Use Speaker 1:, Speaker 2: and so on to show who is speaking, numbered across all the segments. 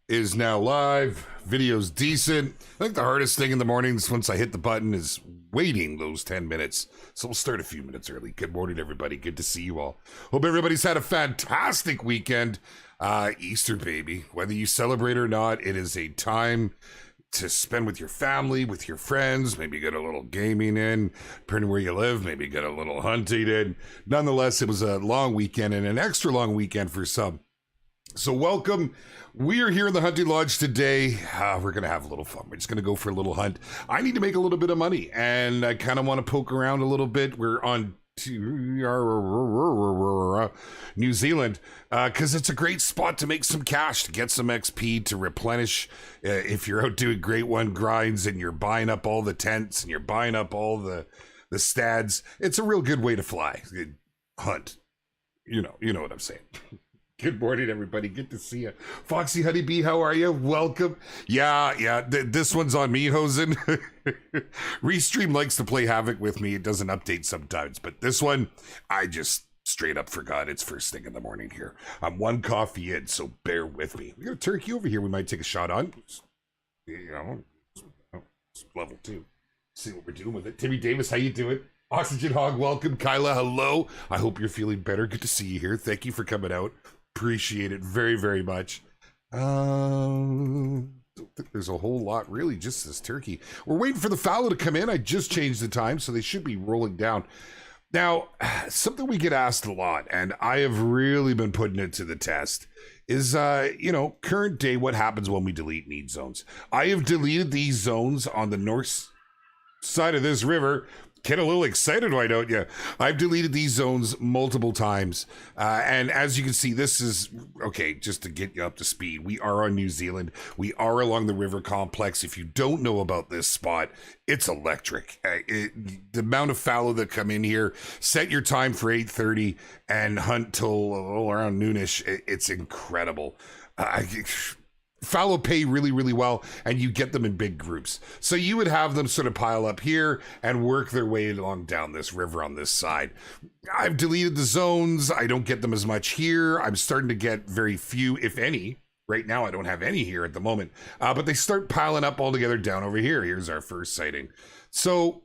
Speaker 1: is now live. Video's decent. I think the hardest thing in the mornings once I hit the button is waiting those 10 minutes. So we'll start a few minutes early. Good morning, everybody. Good to see you all. Hope everybody's had a fantastic weekend. Easter, baby. Whether you celebrate or not, it is a time to spend with your family, with your friends, maybe get a little gaming in, depending where you live, maybe get a little hunting in. Nonetheless, it was a long weekend and an extra long weekend for some. So welcome. We are here in the hunting lodge today. We're going to have a little fun. We're just going to go for a little hunt. I need to make a little bit of money and I kind of want to poke around a little bit. We're on New Zealand because it's a great spot to make some cash, to get some XP, to replenish if you're out doing great one grinds and you're buying up all the tents and you're buying up all the stads. It's a real good way to fly, hunt. You know what I'm saying. Good morning, everybody. Good to see you. Foxy Honeybee, how are you? Welcome. Yeah. This one's on me, Hosen. Restream likes to play Havoc with me. It doesn't update sometimes, but this one, I just straight up forgot. It's first thing in the morning here. I'm one coffee in, so bear with me. We got a turkey over here we might take a shot on. It's level 2. See what we're doing with it. Timmy Davis, how you doing? Oxygen Hog, welcome. Kyla, hello. I hope you're feeling better. Good to see you here. Thank you for coming out. Appreciate it very, very much. Don't think there's a whole lot, really, just this turkey. We're waiting for the fallow to come in. I just changed the time, so they should be rolling down. Now, something we get asked a lot, and I have really been putting it to the test, is, current day, what happens when we delete need zones? I have deleted these zones on the north side of this river. Get a little excited, why don't you? I've deleted these zones multiple times. And as you can see, this is, okay, just to get you up to speed, we are on New Zealand. We are along the river complex. If you don't know about this spot, it's electric. The amount of fallow that come in here, set your time for 8:30 and hunt till around noonish. It's incredible. Fallow pay really, really well, and you get them in big groups. So you would have them sort of pile up here and work their way along down this river on this side. I've deleted the zones. I don't get them as much here. I'm starting to get very few, if any. Right now, I don't have any here at the moment. But they start piling up all together down over here. Here's our first sighting. So,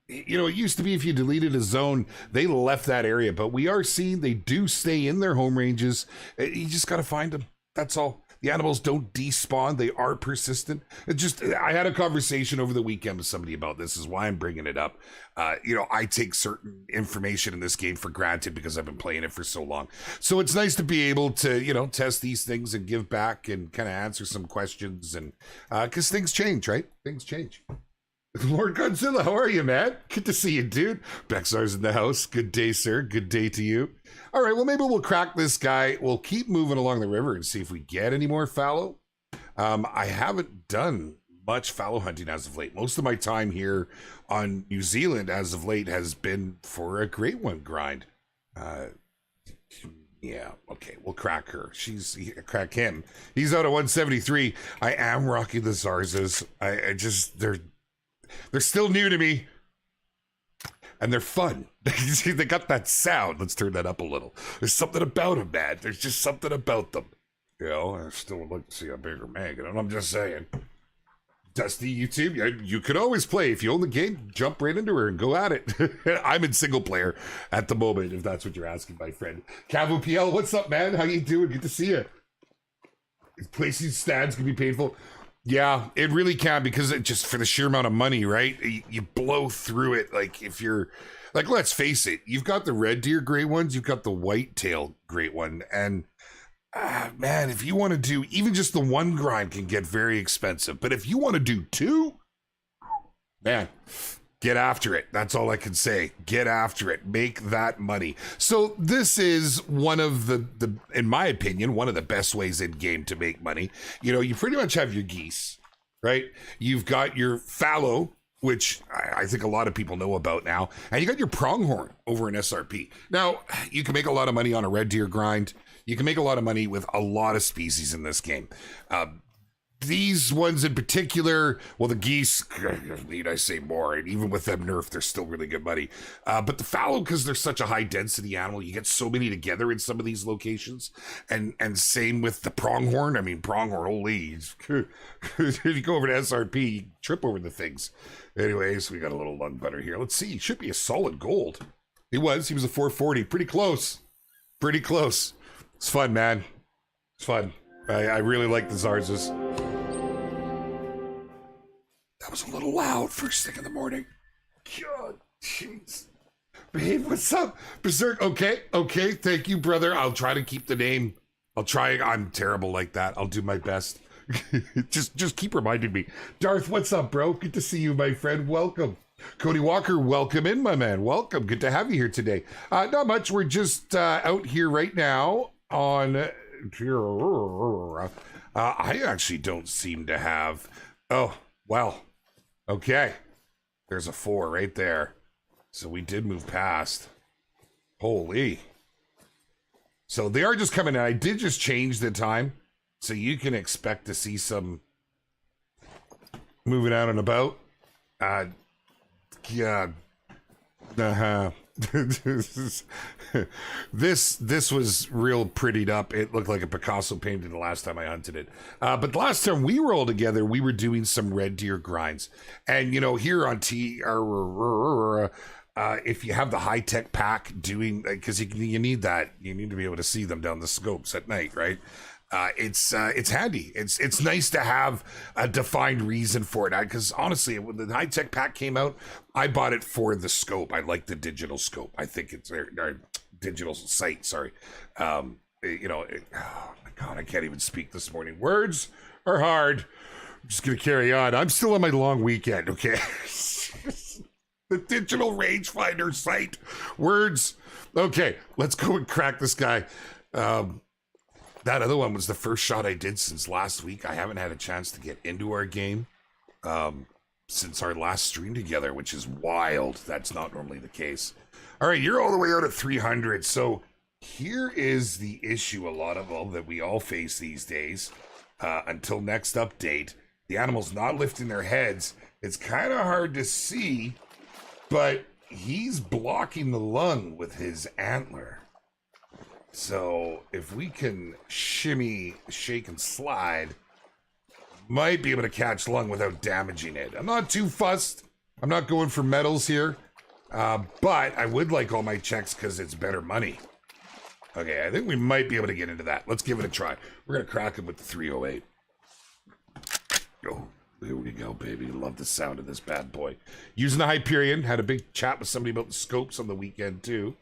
Speaker 1: it used to be if you deleted a zone, they left that area. But we are seeing they do stay in their home ranges. You just got to find them. That's all. The animals don't despawn. They are persistent. I had a conversation over the weekend with somebody about this. Is why I'm bringing it up. I take certain information in this game for granted because I've been playing it for so long. So it's nice to be able to, test these things and give back and kind of answer some questions. And because things change, right? Things change. Lord Godzilla, how are you, man? Good to see you, dude. Bexar's in the house. Good day, sir. Good day to you. All right, well, maybe we'll crack this guy. We'll keep moving along the river and see if we get any more fallow. I haven't done much fallow hunting as of late. Most of my time here on New Zealand as of late has been for a great one grind. Yeah, okay, we'll crack her. Crack him. He's out at 173. I am rocking the Zarzas. They're still new to me, and they're fun. They got that sound. Let's turn that up a little. There's something about them, man. There's just something about them. I still would like to see a bigger mag, and I'm just saying. Dusty YouTube, you could always play. If you own the game, jump right into her and go at it. I'm in single player at the moment, if that's what you're asking, my friend. Cavo PL, what's up, man? How you doing? Good to see you. Placing stats can be painful. Yeah, it really can, because it just for the sheer amount of money, right? You blow through it. Like if you're like, let's face it, you've got the red deer great ones, you've got the white tail great one. And man, if you want to do even just the one grind can get very expensive. But if you want to do 2, man, get after it. That's all I can say. Get after it. Make that money. So this is one of the in my opinion, one of the best ways in game to make money. You pretty much have your geese, right? You've got your fallow, which I think a lot of people know about now. And you got your pronghorn over in SRP. Now, you can make a lot of money on a red deer grind. You can make a lot of money with a lot of species in this game. these ones in particular, well, the geese, need I say more? And even with them nerfed, they're still really good money. But the fallow, because they're such a high density animal, you get so many together in some of these locations. And same with the pronghorn. I mean, pronghorn, holy, you go over to SRP, you trip over the things. Anyways, we got a little lung butter here. Let's see, he should be a solid gold. He was a 440, pretty close. Pretty close. It's fun, man. It's fun. I really like the Zarzas. That was a little loud first thing in the morning. God, jeez. Babe, what's up? Berserk, okay, thank you, brother. I'll try to keep the name. I'll try. I'm terrible like that. I'll do my best. just keep reminding me. Darth, what's up, bro? Good to see you, my friend. Welcome. Cody Walker, welcome in, my man. Welcome. Good to have you here today. Not much. We're just out here right now on... I actually don't seem to have... Oh, well. Okay. There's a 4 right there. So we did move past. Holy. So they are just coming in. I did just change the time. So you can expect to see some moving out and about. Yeah. This was real prettied up. It looked like a Picasso painted the last time I hunted it. But the last time we were all together, we were doing some red deer grinds. And, you know, here on if you have the high-tech pack doing, because you need that. You need to be able to see them down the scopes at night, right? It's handy. It's nice to have a defined reason for it. Because honestly, when the high tech pack came out, I bought it for the scope. I like the digital scope. I think it's our digital sight. Sorry. Oh my God, I can't even speak this morning. Words are hard. I'm just gonna carry on. I'm still on my long weekend. Okay. The digital rangefinder sight. Words. Okay, let's go and crack this guy. That other one was the first shot I did since last week. I haven't had a chance to get into our game since our last stream together, which is wild. That's not normally the case. All right, you're all the way out at 300. So here is the issue that we all face these days. Until next update, the animal's not lifting their heads. It's kind of hard to see, but he's blocking the lung with his antler. So if we can shimmy, shake, and slide, might be able to catch lung without damaging it. I'm not too fussed. I'm not going for medals here. But I would like all my checks because it's better money. Okay, I think we might be able to get into that. Let's give it a try. We're going to crack him with the 308. Oh, there we go, baby. Love the sound of this bad boy. Using the Hyperion. Had a big chat with somebody about the scopes on the weekend, too.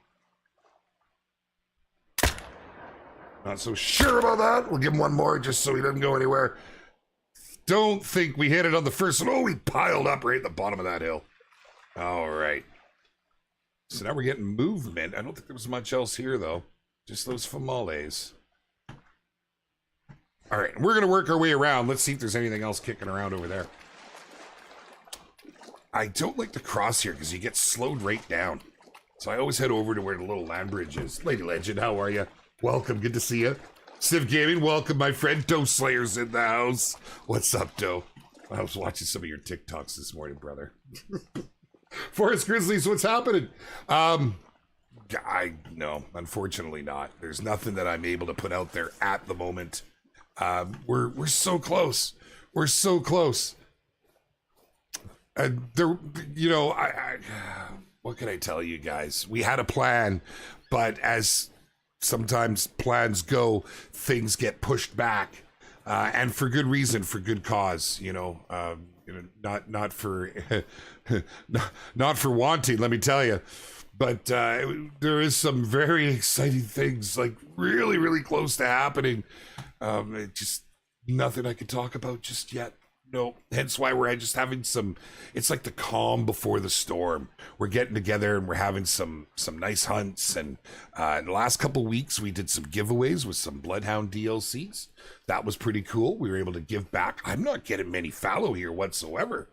Speaker 1: Not so sure about that. We'll give him one more just so he doesn't go anywhere. Don't think we hit it on the first one. Oh, we piled up right at the bottom of that hill. All right. So now we're getting movement. I don't think there was much else here, though. Just those famales. All right. We're going to work our way around. Let's see if there's anything else kicking around over there. I don't like to cross here because you get slowed right down. So I always head over to where the little land bridge is. Lady Legend, how are you? Welcome, good to see you. Civ Gaming, welcome, my friend. Doe Slayer's in the house. What's up, Doe? I was watching some of your TikToks this morning, brother. Forest Grizzlies, what's happening? No, unfortunately not. There's nothing that I'm able to put out there at the moment. We're so close. We're so close. What can I tell you guys? We had a plan, but as sometimes plans go, things get pushed back, and for good reason, for good cause. Not for not for wanting. Let me tell you, but there is some very exciting things, like really, really close to happening. Just nothing I can talk about just yet. No, hence why we're just having it's like the calm before the storm. We're getting together and we're having some nice hunts. And in the last couple weeks, we did some giveaways with some Bloodhound DLCs. That was pretty cool. We were able to give back. I'm not getting many fallow here whatsoever.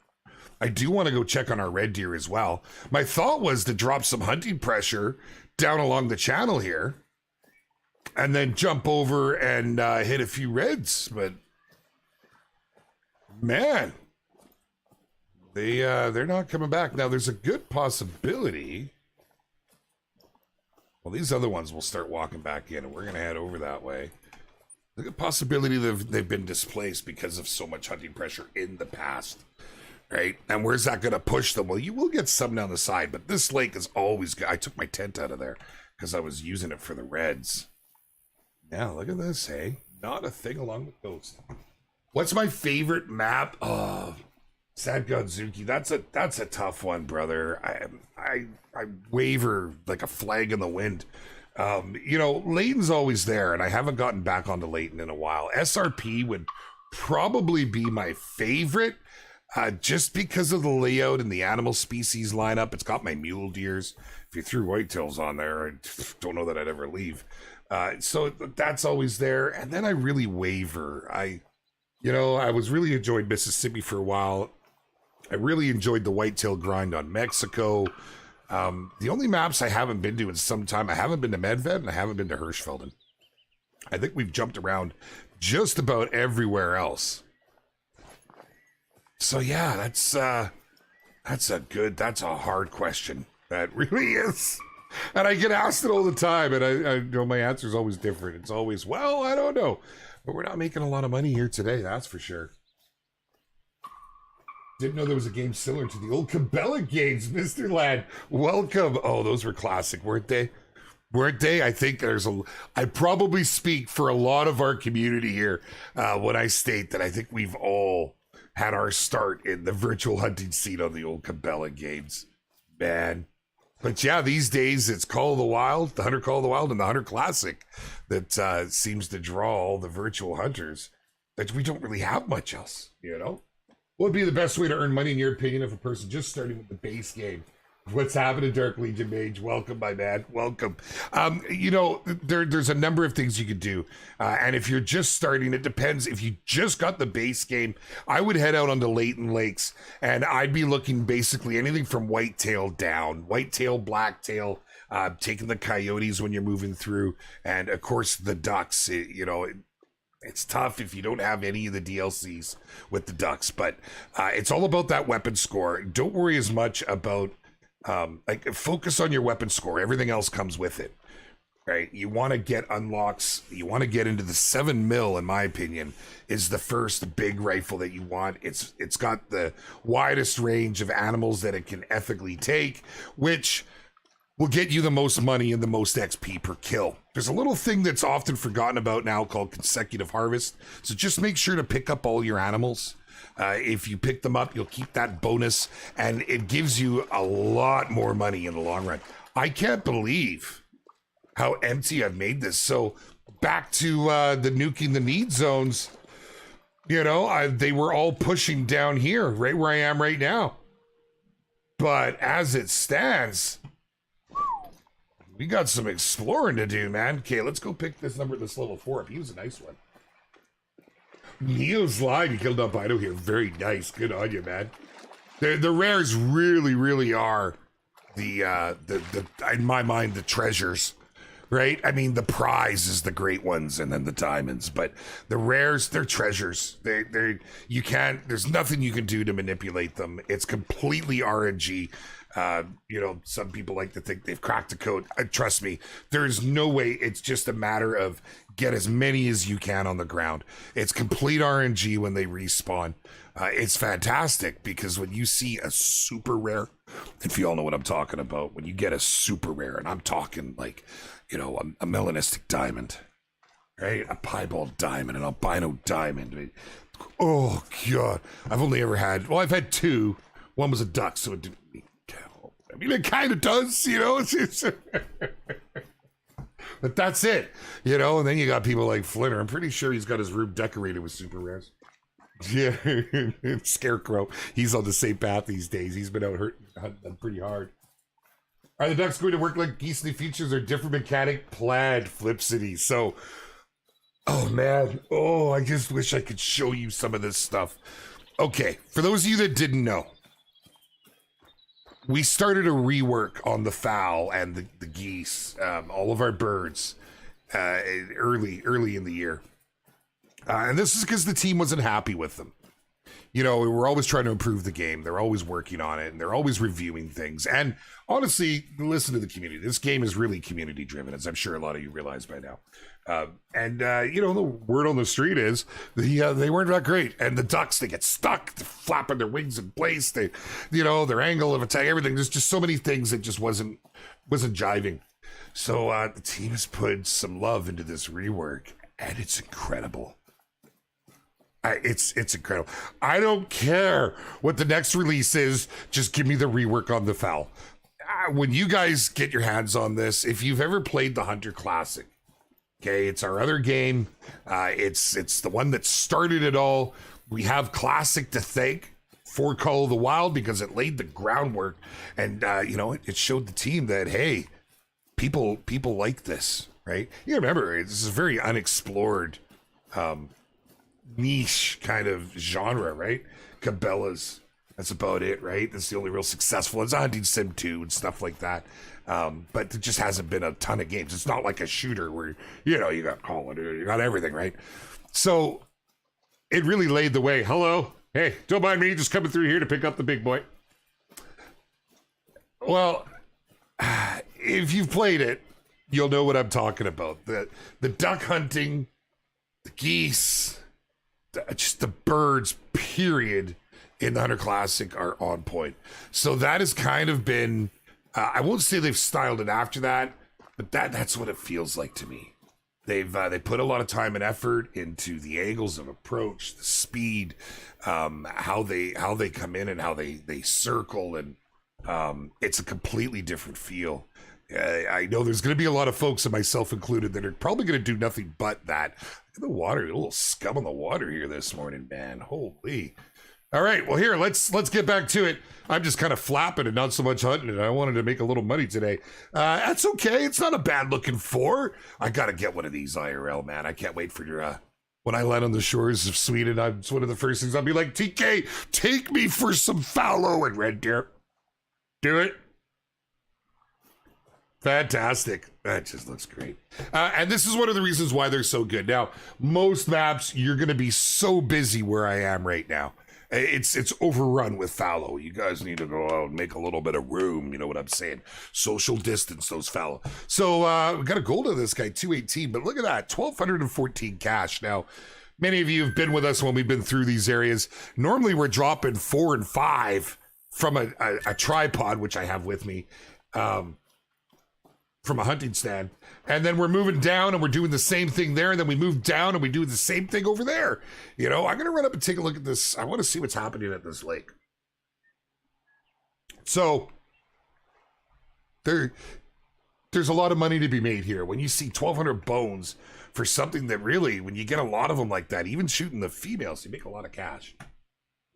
Speaker 1: I do want to go check on our red deer as well. My thought was to drop some hunting pressure down along the channel here and then jump over and hit a few reds, but Man, they're not coming back. Now, there's a good possibility. Well, these other ones will start walking back in, and we're going to head over that way. There's a possibility they've been displaced because of so much hunting pressure in the past, right? And where's that going to push them? Well, you will get some down the side, but this lake is always good. I took my tent out of there because I was using it for the reds. Now, look at this, hey? Not a thing along the coast. What's my favorite map? Oh, Sad Godzuki. That's a tough one, brother. I waver like a flag in the wind. You know, Leighton's always there, and I haven't gotten back onto Leighton in a while. SRP would probably be my favorite, just because of the layout and the animal species lineup. It's got my mule deers. If you threw whitetails on there, I don't know that I'd ever leave. So that's always there. And then I really waver. I was really enjoyed Mississippi for a while. I really enjoyed the whitetail grind on Mexico. The only maps I haven't been to in some time, I haven't been to Medved and I haven't been to Hirschfelden. I think we've jumped around just about everywhere else. So yeah, that's a hard question. That really is. And I get asked it all the time, and I know my answer is always different. It's always, well, I don't know. But we're not making a lot of money here today, that's for sure. Didn't know there was a game similar to the old Cabela games, Mr. Ladd. Welcome. Oh, those were classic, weren't they? Weren't they? I think I probably speak for a lot of our community here when I state that I think we've all had our start in the virtual hunting scene on the old Cabela games. Man. But yeah, these days it's Call of the Wild, the Hunter Call of the Wild, and the Hunter Classic that seems to draw all the virtual hunters. But we don't really have much else, you know? What would be the best way to earn money, in your opinion, if a person just starting with the base game? What's happening, Dark Legion Mage? Welcome, my man. Welcome. There's a number of things you could do. And if you're just starting, it depends. If you just got the base game, I would head out onto Leighton Lakes, and I'd be looking basically anything from whitetail down. Whitetail, blacktail, taking the coyotes when you're moving through, and, of course, the ducks. It's tough if you don't have any of the DLCs with the ducks, but it's all about that weapon score. Don't worry as much about focus on your weapon score. Everything else comes with it, right? You want to get unlocks. You want to get into the 7mm, in my opinion, is the first big rifle that you want. It's got the widest range of animals that it can ethically take, which will get you the most money and the most XP per kill. There's a little thing that's often forgotten about now called consecutive harvest. So just make sure to pick up all your animals. If you pick them up, you'll keep that bonus, and it gives you a lot more money in the long run. I can't believe how empty I've made this. So back to the nuking the need zones, they were all pushing down here, right where I am right now. But as it stands, we got some exploring to do, man. Okay, let's go pick this level 4 up. He was a nice one. Neo's live. You killed albino here. Very nice. Good on you, man. The rares really, really are the in my mind, the treasures, right? I mean, the prize is the great ones, and then the diamonds. But the rares, they're treasures. There's nothing you can do to manipulate them. It's completely RNG. Some people like to think they've cracked the code. Trust me, there's no way. It's just a matter of get as many as you can on the ground. It's complete RNG when they respawn. It's fantastic because when you see a super rare, if you all know what I'm talking about, when you get a super rare, and I'm talking like, a melanistic diamond, right? A piebald diamond, an albino diamond. Oh God, I've had two. One was a duck, so it didn't count. I mean, it kind of does, But that's it, and then you got people like Flinner. I'm pretty sure he's got his room decorated with super rares. Yeah, Scarecrow. He's on the same path these days. He's been out hunting pretty hard. Are the ducks going to work like geese in the futures or different mechanic? Plaid, Flip City. So, oh man. Oh, I just wish I could show you some of this stuff. Okay, for those of you that didn't know, we started a rework on the fowl and the geese, all of our birds, early in the year. And this is because the team wasn't happy with them. You know, we're always trying to improve the game. They're always working on it, and they're always reviewing things. And honestly, listen to the community. This game is really community driven, as I'm sure a lot of you realize by now. You know, the word on the street is they weren't that great. And the ducks, they get stuck, they're flapping their wings in place. They, you know, their angle of attack, everything. There's just so many things that just wasn't jiving. So the team has put some love into this rework, and it's incredible. It's incredible. I don't care what the next release is. Just give me the rework on the fowl. When you guys get your hands on this, if you've ever played the Hunter Classic, okay, it's our other game. It's the one that started it all. We have Classic to thank for Call of the Wild because it laid the groundwork, and you know, it showed the team that hey, people like this, right? You remember, this is a very unexplored. Niche kind of genre, right? Cabela's, that's about it, right? That's the only real successful. It's a hunting sim 2 and stuff like that. But there just hasn't been a ton of games. It's not like a shooter where, you know, you got Call of Duty, you got everything, right? So it really laid the way. Hello. Hey, don't mind me just coming through here to pick up the big boy. Well, if you've played it, you'll know what I'm talking about. The duck hunting, the geese, just the birds, period, in the Hunter Classic are on point. So that has kind of been, I won't say they've styled it after that, but that's what it feels like to me. They put a lot of time and effort into the angles of approach, the speed, how they come in and how they circle, and it's a completely different feel. I know there's going to be a lot of folks, and myself included, that are probably going to do nothing but that. The water, a little scum on the water here this morning, man. Holy. All right, well, here, let's get back to it. I'm just kind of flapping and not so much hunting, and I wanted to make a little money today. That's okay. It's not a bad looking 4. I got to get one of these IRL, man. I can't wait for your... when I land on the shores of Sweden, it's one of the first things I'll be like, TK, take me for some fallow and red deer. Do it. Fantastic. That just looks great. And this is one of the reasons why they're so good. Now, most maps, you're going to be so busy where I am right now. It's overrun with fallow. You guys need to go out and make a little bit of room. You know what I'm saying? Social distance those fallow. So we got a gold of this guy, 218. But look at that, 1,214 cash. Now, many of you have been with us when we've been through these areas. Normally, we're dropping 4 and 5 from a tripod, which I have with me. From a hunting stand, and then we're moving down and we're doing the same thing there, and then we move down and we do the same thing over there. You know, I'm gonna run up and take a look at this. I want to see what's happening at this lake. So there's a lot of money to be made here when you see 1,200 bones for something that really, when you get a lot of them like that, even shooting the females, you make a lot of cash.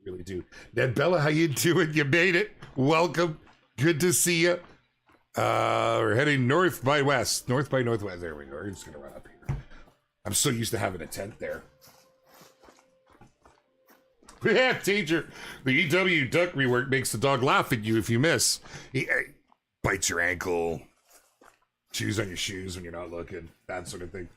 Speaker 1: You really do. Ned Bella, how you doing? You made it. Welcome. Good to see you. We're heading north by west. North by northwest. There we go. We're just going to run up here. I'm so used to having a tent there. Yeah, teacher. The EW duck rework makes the dog laugh at you if you miss. He bites your ankle, chews on your shoes when you're not looking, that sort of thing.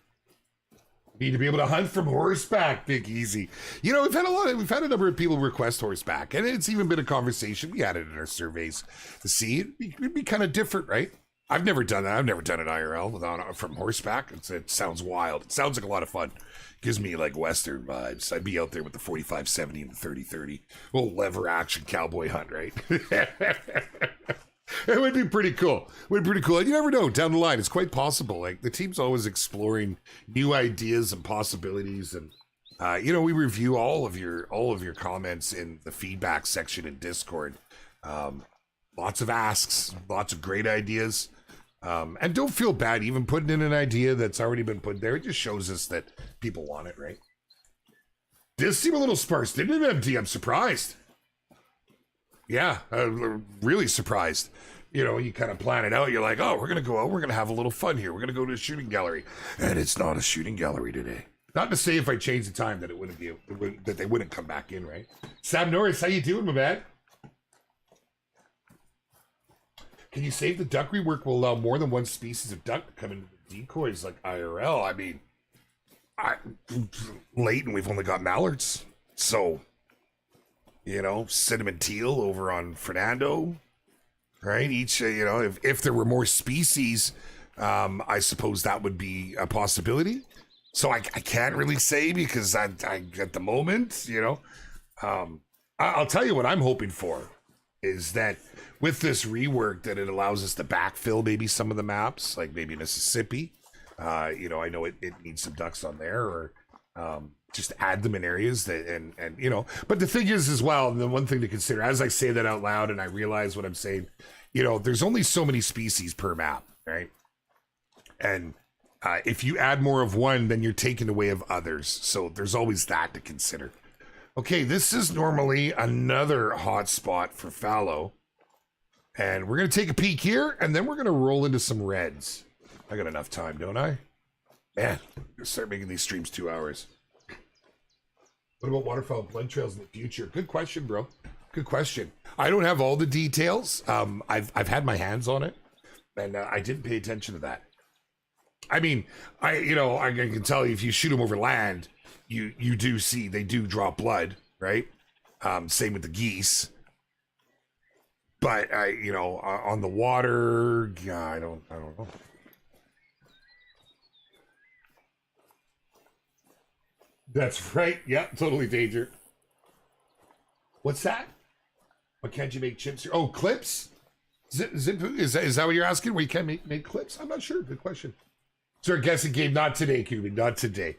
Speaker 1: Need to be able to hunt from horseback, Big Easy. You know, we've had a number of people request horseback, and it's even been a conversation. We had it in our surveys to see it'd be kind of different, right? I've never done that. I've never done an IRL from horseback. It sounds wild. It sounds like a lot of fun. Gives me like Western vibes. I'd be out there with the 45-70 and the 30-30. Little lever action cowboy hunt, right? It would be pretty cool. And you never know, down the line, it's quite possible. Like, the team's always exploring new ideas and possibilities. And, you know, we review all of your comments in the feedback section in Discord. Lots of asks, lots of great ideas. And don't feel bad even putting in an idea that's already been put there. It just shows us that people want it, right? This seemed a little sparse, didn't it, MT? I'm surprised. Yeah, really surprised. You know, you kind of plan it out. You're like, oh, we're going to go out. We're going to have a little fun here. We're going to go to a shooting gallery. And it's not a shooting gallery today. Not to say if I changed the time that it wouldn't be, that they wouldn't come back in, right? Sam Norris, how you doing, my man? Can you save the duck rework will allow more than one species of duck to come into the decoys like IRL? I mean, late and we've only got mallards. So you know, cinnamon teal over on Fernando, right? Each, you know, if there were more species, I suppose that would be a possibility. So I can't really say because I at the moment, you know, I'll tell you what I'm hoping for is that with this rework that it allows us to backfill maybe some of the maps, like maybe Mississippi. You know, I know it needs some ducks on there, or just add them in areas that and you know. But the thing is as well, and the one thing to consider as I say that out loud and I realize what I'm saying, you know, there's only so many species per map, right? And if you add more of one, then you're taking away of others. So there's always that to consider. Okay, this is normally another hot spot for fallow. And we're going to take a peek here, and then we're going to roll into some reds. I got enough time, don't I? Man, I'm going to start making these streams 2 hours. What about waterfowl blood trails in the future? Good question, bro. Good question. I don't have all the details. I've had my hands on it, and I didn't pay attention to that. I mean, I can tell you if you shoot them over land, you do see they do draw blood, right? Same with the geese. But you know, on the water, yeah, I don't know. That's right. Yeah, totally danger. What's that? Why can't you make chips here? Oh, clips? Zimpu? Is that what you're asking? Where you can't make clips? I'm not sure. Good question. Sir, guessing game. Not today, Cuban. Not today.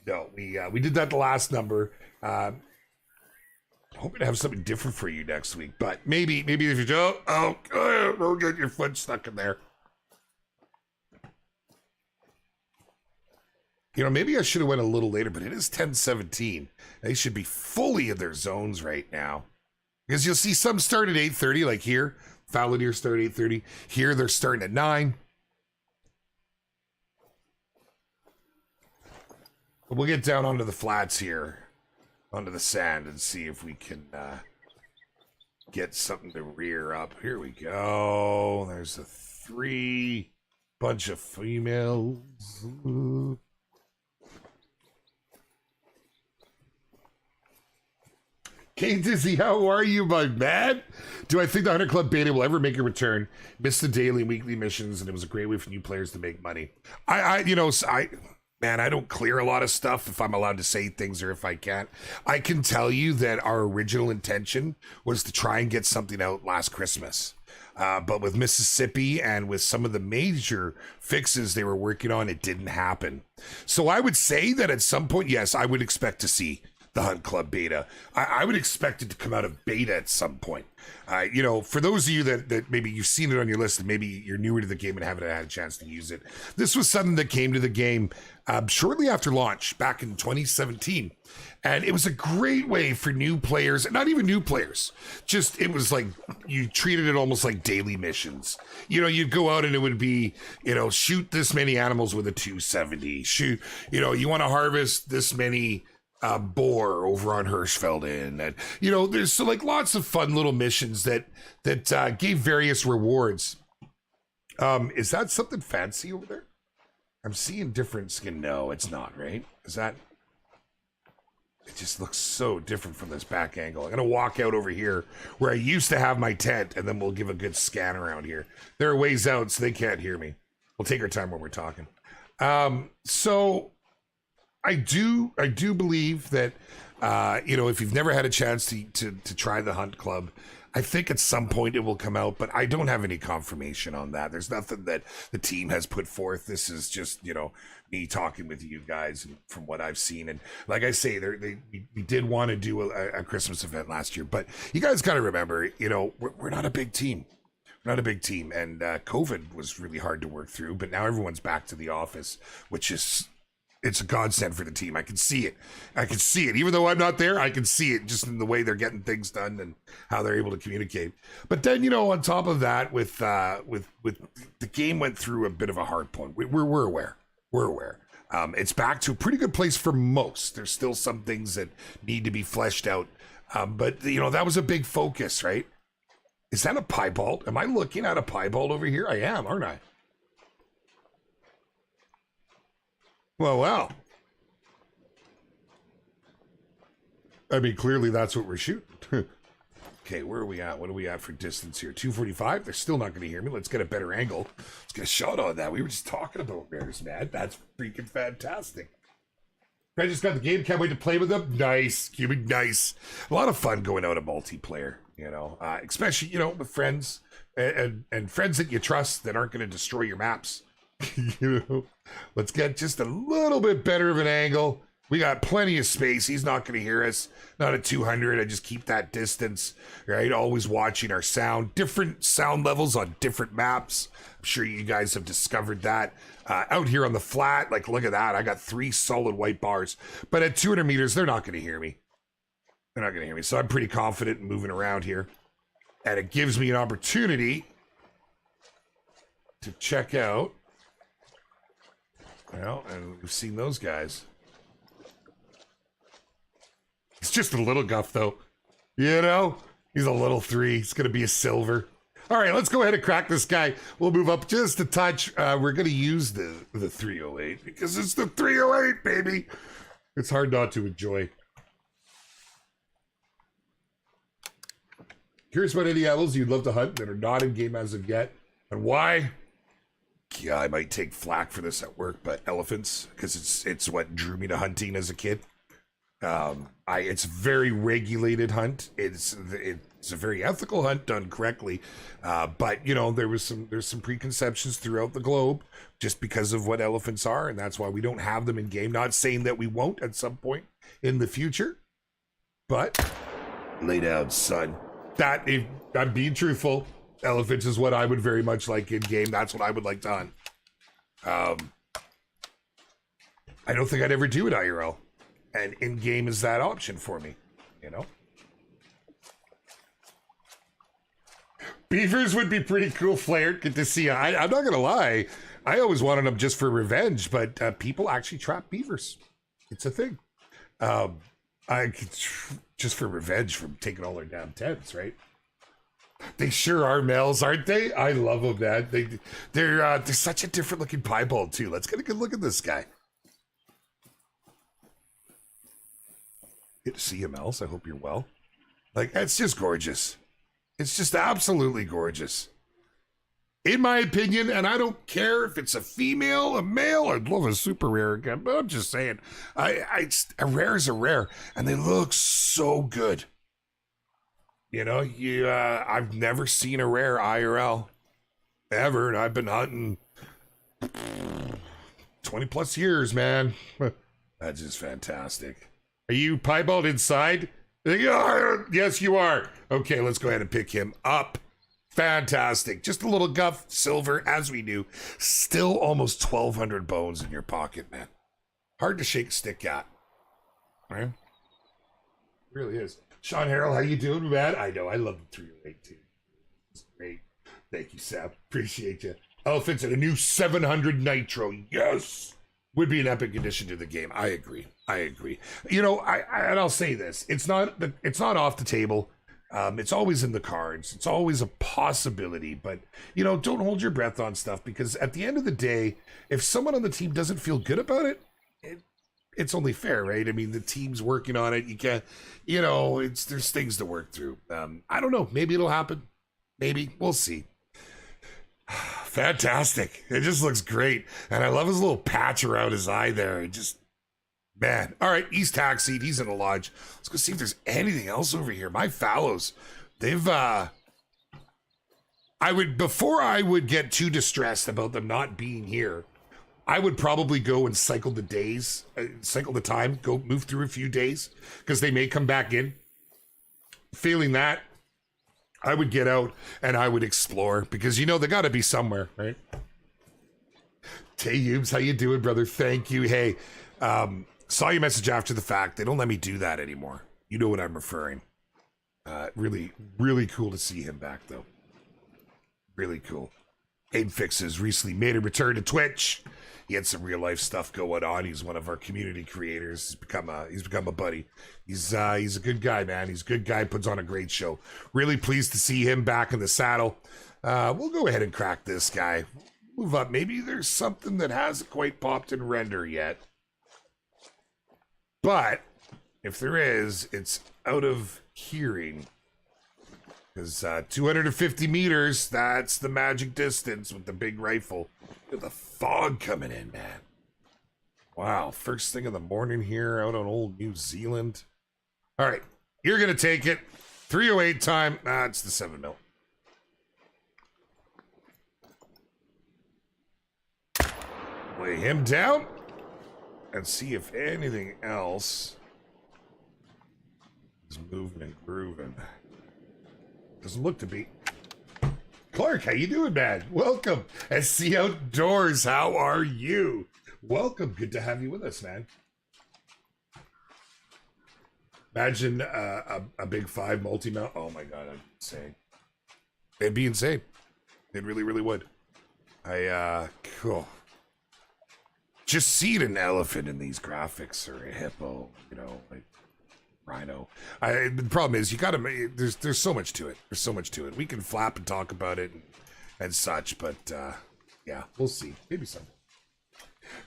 Speaker 1: No, we did that the last number. Hoping to have something different for you next week, but maybe if you don't get your foot stuck in there. You know, maybe I should have went a little later, but it is 10:17. They should be fully in their zones right now, because you'll see some start at 8:30, like here. Fallow deer start at 8:30. Here they're starting at 9. But we'll get down onto the flats here, onto the sand, and see if we can get something to rear up. Here we go. There's a 3 bunch of females. Kate Dizzy, how are you, my man? Do I think the Hunter Club beta will ever make a return? Missed the daily and weekly missions, and it was a great way for new players to make money. Man, I don't clear a lot of stuff if I'm allowed to say things or if I can't. I can tell you that our original intention was to try and get something out last Christmas. But with Mississippi and with some of the major fixes they were working on, it didn't happen. So I would say that at some point, yes, I would expect to see the Hunt Club beta. I would expect it to come out of beta at some point. You know, for those of you that maybe you've seen it on your list and maybe you're newer to the game and haven't had a chance to use it, this was something that came to the game shortly after launch back in 2017. And it was a great way for new players, not even new players, just it was like you treated it almost like daily missions. You know, you'd go out and it would be, you know, shoot this many animals with a 270. Shoot, you know, you want to harvest this many boar over on Hirschfelden, and you know, there's so like lots of fun little missions that gave various rewards. Is that something fancy over there? I'm seeing different skin. No, it's not, right? Is that? It just looks so different from this back angle. I'm gonna walk out over here where I used to have my tent, and then we'll give a good scan around here. They're ways out, so they can't hear me. We'll take our time when we're talking. So I do believe that, you know, if you've never had a chance to try the Hunt Club, I think at some point it will come out, but I don't have any confirmation on that. There's nothing that the team has put forth. This is just, you know, me talking with you guys and from what I've seen. And like I say, we did want to do a Christmas event last year, but you guys got to remember, you know, we're not a big team. We're not a big team. And COVID was really hard to work through, but now everyone's back to the office, which is... it's a godsend for the team. I can see it. I can see it. Even though I'm not there, I can see it just in the way they're getting things done and how they're able to communicate. But then, you know, on top of that, with the game went through a bit of a hard point. We're aware. We're aware. It's back to a pretty good place for most. There's still some things that need to be fleshed out. But, you know, that was a big focus, right? Is that a piebald? Am I looking at a piebald over here? I am, aren't I? Well. I mean, clearly that's what we're shooting. Okay, where are we at? What are we at for distance here? 245? They're still not going to hear me. Let's get a better angle. Let's get a shot on that. We were just talking about bears, man. That's freaking fantastic. I just got the game. Can't wait to play with them. Nice. Cubic, nice. A lot of fun going out a multiplayer, you know, especially, you know, with friends and friends that you trust that aren't going to destroy your maps. You know, let's get just a little bit better of an angle. We got plenty of space. He's not going to hear us. Not at 200. I just keep that distance, right? Always watching our sound. Different sound levels on different maps. I'm sure you guys have discovered that. Out here on the flat, like, look at that. I got 3 solid white bars. But at 200 meters, they're not going to hear me. They're not going to hear me. So I'm pretty confident in moving around here. And it gives me an opportunity to check out. Well, and we've seen those guys. It's just a little guff, though. You know? He's a little 3. He's going to be a silver. All right, let's go ahead and crack this guy. We'll move up just a touch. We're going to use the 308 because it's the 308, baby. It's hard not to enjoy. Curious what any animals you'd love to hunt that are not in game as of yet, and why? Yeah, I might take flack for this at work, but elephants, because it's what drew me to hunting as a kid. It's a very regulated hunt. It's a very ethical hunt done correctly. But you know, there's some preconceptions throughout the globe just because of what elephants are, and that's why we don't have them in game. Not saying that we won't at some point in the future, but lay down, son. I'm being truthful. Elephants is what I would very much like in game. That's what I would like to hunt. I don't think I'd ever do it IRL. And in-game is that option for me, you know? Beavers would be pretty cool, flared. Good to see you. I'm not going to lie. I always wanted them just for revenge, but people actually trap beavers. It's a thing. Just for revenge from taking all their damn tents, right? They sure are males, aren't they? I love them, man. They're such a different looking piebald, too. Let's get a good look at this guy. Good to see you, Mels. I hope you're well. Like, that's just gorgeous. It's just absolutely gorgeous. In my opinion, and I don't care if it's a female, a male, I'd love a super rare again, but I'm just saying, a rare is a rare, and they look so good. You know, I've never seen a rare IRL, ever, and I've been hunting 20 plus years, man. That's just fantastic. Are you piebald inside? Yes, you are. Okay, let's go ahead and pick him up. Fantastic. Just a little guff, silver, as we knew. Still almost 1,200 bones in your pocket, man. Hard to shake a stick at. Right? It really is. Sean Harrell, how you doing, man? I know, I love the 308 too. It's great. Thank you, Sam. Appreciate you. Elephants and a new 700 nitro. Yes. Would be an epic addition to the game. I agree. You know, and I'll say this: it's not off the table. It's always in the cards. It's always a possibility. But you know, don't hold your breath on stuff because at the end of the day, if someone on the team doesn't feel good about it, it's only fair, right? I mean, the team's working on it. You can't, you know, there's things to work through. I don't know. Maybe it'll happen. Maybe we'll see. Fantastic. It just looks great. And I love his little patch around his eye there. It just, man. All right, he's taxied. He's in a lodge. Let's go see if there's anything else over here. My fallows, before I would get too distressed about them not being here, I would probably go and cycle the days, cycle the time, go move through a few days because they may come back in. Failing that, I would get out and I would explore because, you know, they got to be somewhere, right? Tay Hubes, how you doing, brother? Thank you. Hey, saw your message after the fact. They don't let me do that anymore. You know what I'm referring. Really, really cool to see him back, though. Really cool. Abe Fixes recently made a return to Twitch. He had some real life stuff going on. He's one of our community creators. He's become a buddy. He's a good guy, man. He's a good guy. Puts on a great show. Really pleased to see him back in the saddle. We'll go ahead and crack this guy. Move up. Maybe there's something that hasn't quite popped in render yet. But if there is, it's out of hearing. Because 250 meters, that's the magic distance with the big rifle. Look at the fog coming in, man. Wow, first thing in the morning here out on old New Zealand. All right, you're going to take it. 308 time. It's the 7 mil. Lay him down and see if anything else is moving and grooving. Doesn't look to be. Clark, how you doing, man? Welcome. SC Outdoors, how are you? Welcome. Good to have you with us, man. Imagine a big 5 multi-mount. Oh my god, I'm insane. It'd be insane. It really, really would. Cool. Just seeing an elephant in these graphics, or a hippo, you know, like rhino. The problem is you gotta make, there's so much to it. There's so much to it. We can flap and talk about it and such, but yeah, we'll see. Maybe some.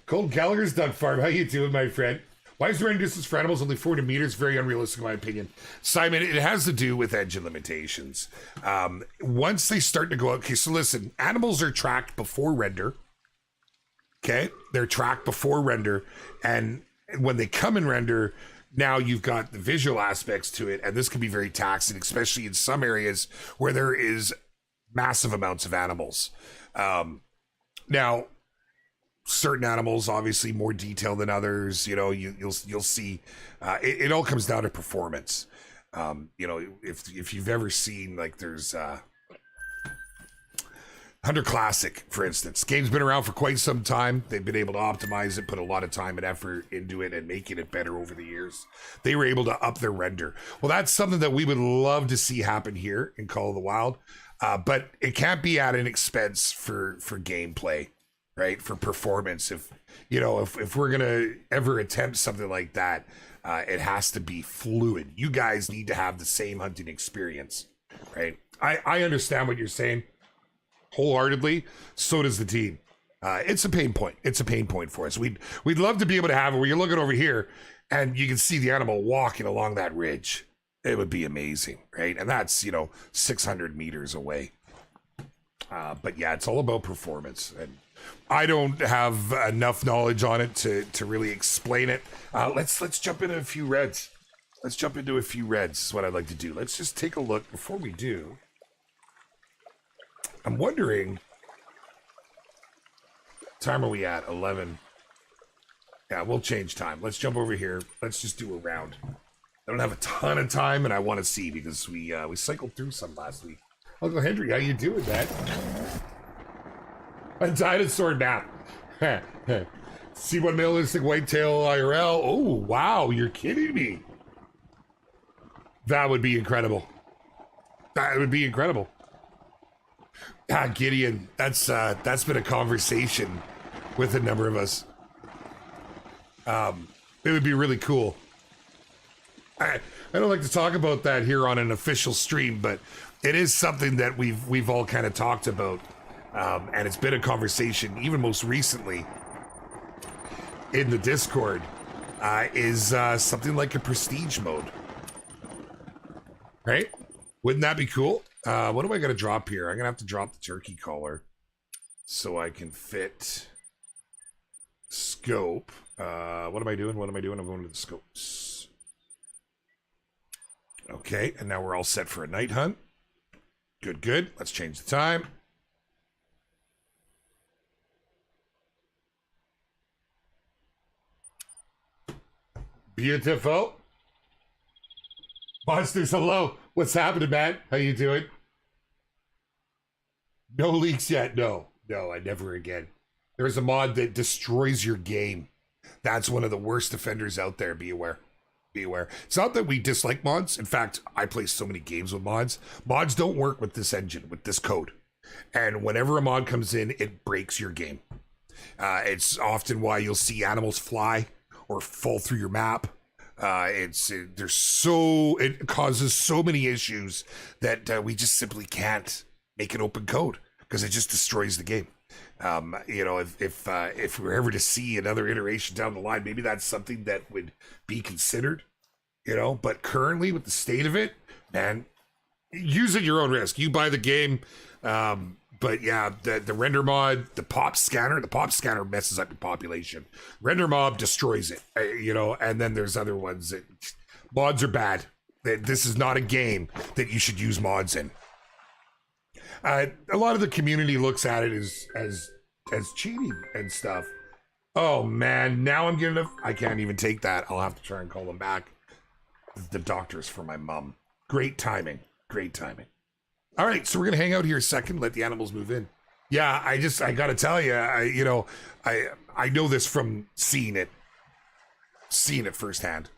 Speaker 1: Colton Gallagher's Duck Farm. How you doing, my friend? Why is the running distance for animals only 40 meters? Very unrealistic, in my opinion. Simon, it has to do with engine limitations. Once they start to go out, okay, so listen, animals are tracked before render. Okay, they're tracked before render, and when they come in render, now you've got the visual aspects to it, and this can be very taxing, especially in some areas where there is massive amounts of animals. Now, certain animals, obviously more detail than others. You know, you'll see. It all comes down to performance. You know, if you've ever seen, like, there's Hunter Classic, for instance. Game's been around for quite some time. They've been able to optimize it, put a lot of time and effort into it, and making it better over the years. They were able to up their render. Well, that's something that we would love to see happen here in Call of the Wild, but it can't be at an expense for gameplay, right? For performance. If you know, if we're gonna ever attempt something like that, it has to be fluid. You guys need to have the same hunting experience, right? I understand what you're saying wholeheartedly. So does the team. It's a pain point. It's a pain point for us. We'd love to be able to have it where you're looking over here and you can see the animal walking along that ridge. It would be amazing, right? And that's, you know, 600 meters away. But yeah, it's all about performance, and I don't have enough knowledge on it to really explain it. Let's jump into a few reds. Let's jump into a few reds is what I'd like to do. Let's just take a look before we do. I'm wondering, what time are we at? 11. Yeah, we'll change time. Let's jump over here. Let's just do a round. I don't have a ton of time, and I want to see because we cycled through some last week. Uncle Henry, how you doing, man? A dinosaur nap. C1 Realistic Whitetail IRL. Oh, wow, you're kidding me. That would be incredible. That would be incredible. Gideon, that's been a conversation with a number of us. It would be really cool. I don't like to talk about that here on an official stream, but it is something that we've all kind of talked about, and it's been a conversation even most recently in the Discord. Is something like a prestige mode, right? Wouldn't that be cool? What do I got to drop here? I'm gonna have to drop the turkey collar so I can fit scope. What am I doing? I'm going to the scopes. Okay, and now we're all set for a night hunt. Good. Let's change the time. Beautiful. Monsters, hello. What's happening, man? How you doing? No leaks yet. No, I never again. There's a mod that destroys your game. That's one of the worst offenders out there. Be aware. It's not that we dislike mods. In fact, I play so many games with mods. Mods don't work with this engine, with this code. And whenever a mod comes in, it breaks your game. It's often why you'll see animals fly or fall through your map. It causes so many issues that we just simply can't make an open code because it just destroys the game. You know, if we're ever to see another iteration down the line, maybe that's something that would be considered. you know, but currently with the state of it, man, use at your own risk. You buy the game. But yeah, the render mod, the pop scanner messes up your population. Render mob destroys it, you know, and then there's other ones that mods are bad. This is not a game that you should use mods in. A lot of the community looks at it as cheating and stuff. Oh man, now I'm getting I can't even take that. I'll have to try and call them back. The doctor's for my mom. Great timing. Great timing. All right, so we're gonna hang out here a second, let the animals move in. Yeah, I gotta tell you, I know this from seeing it firsthand.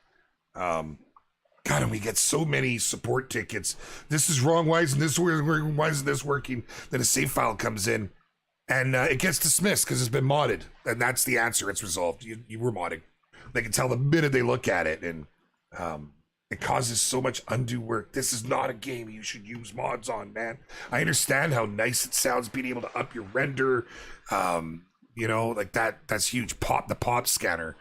Speaker 1: God, and we get so many support tickets. This is wrong. Why isn't this working? Why isn't this working? Then a save file comes in, and it gets dismissed because it's been modded, and that's the answer. It's resolved. You were modding. They can tell the minute they look at it, and it causes so much undue work. This is not a game you should use mods on, man. I understand how nice it sounds being able to up your render. You know, like that's huge. The pop scanner.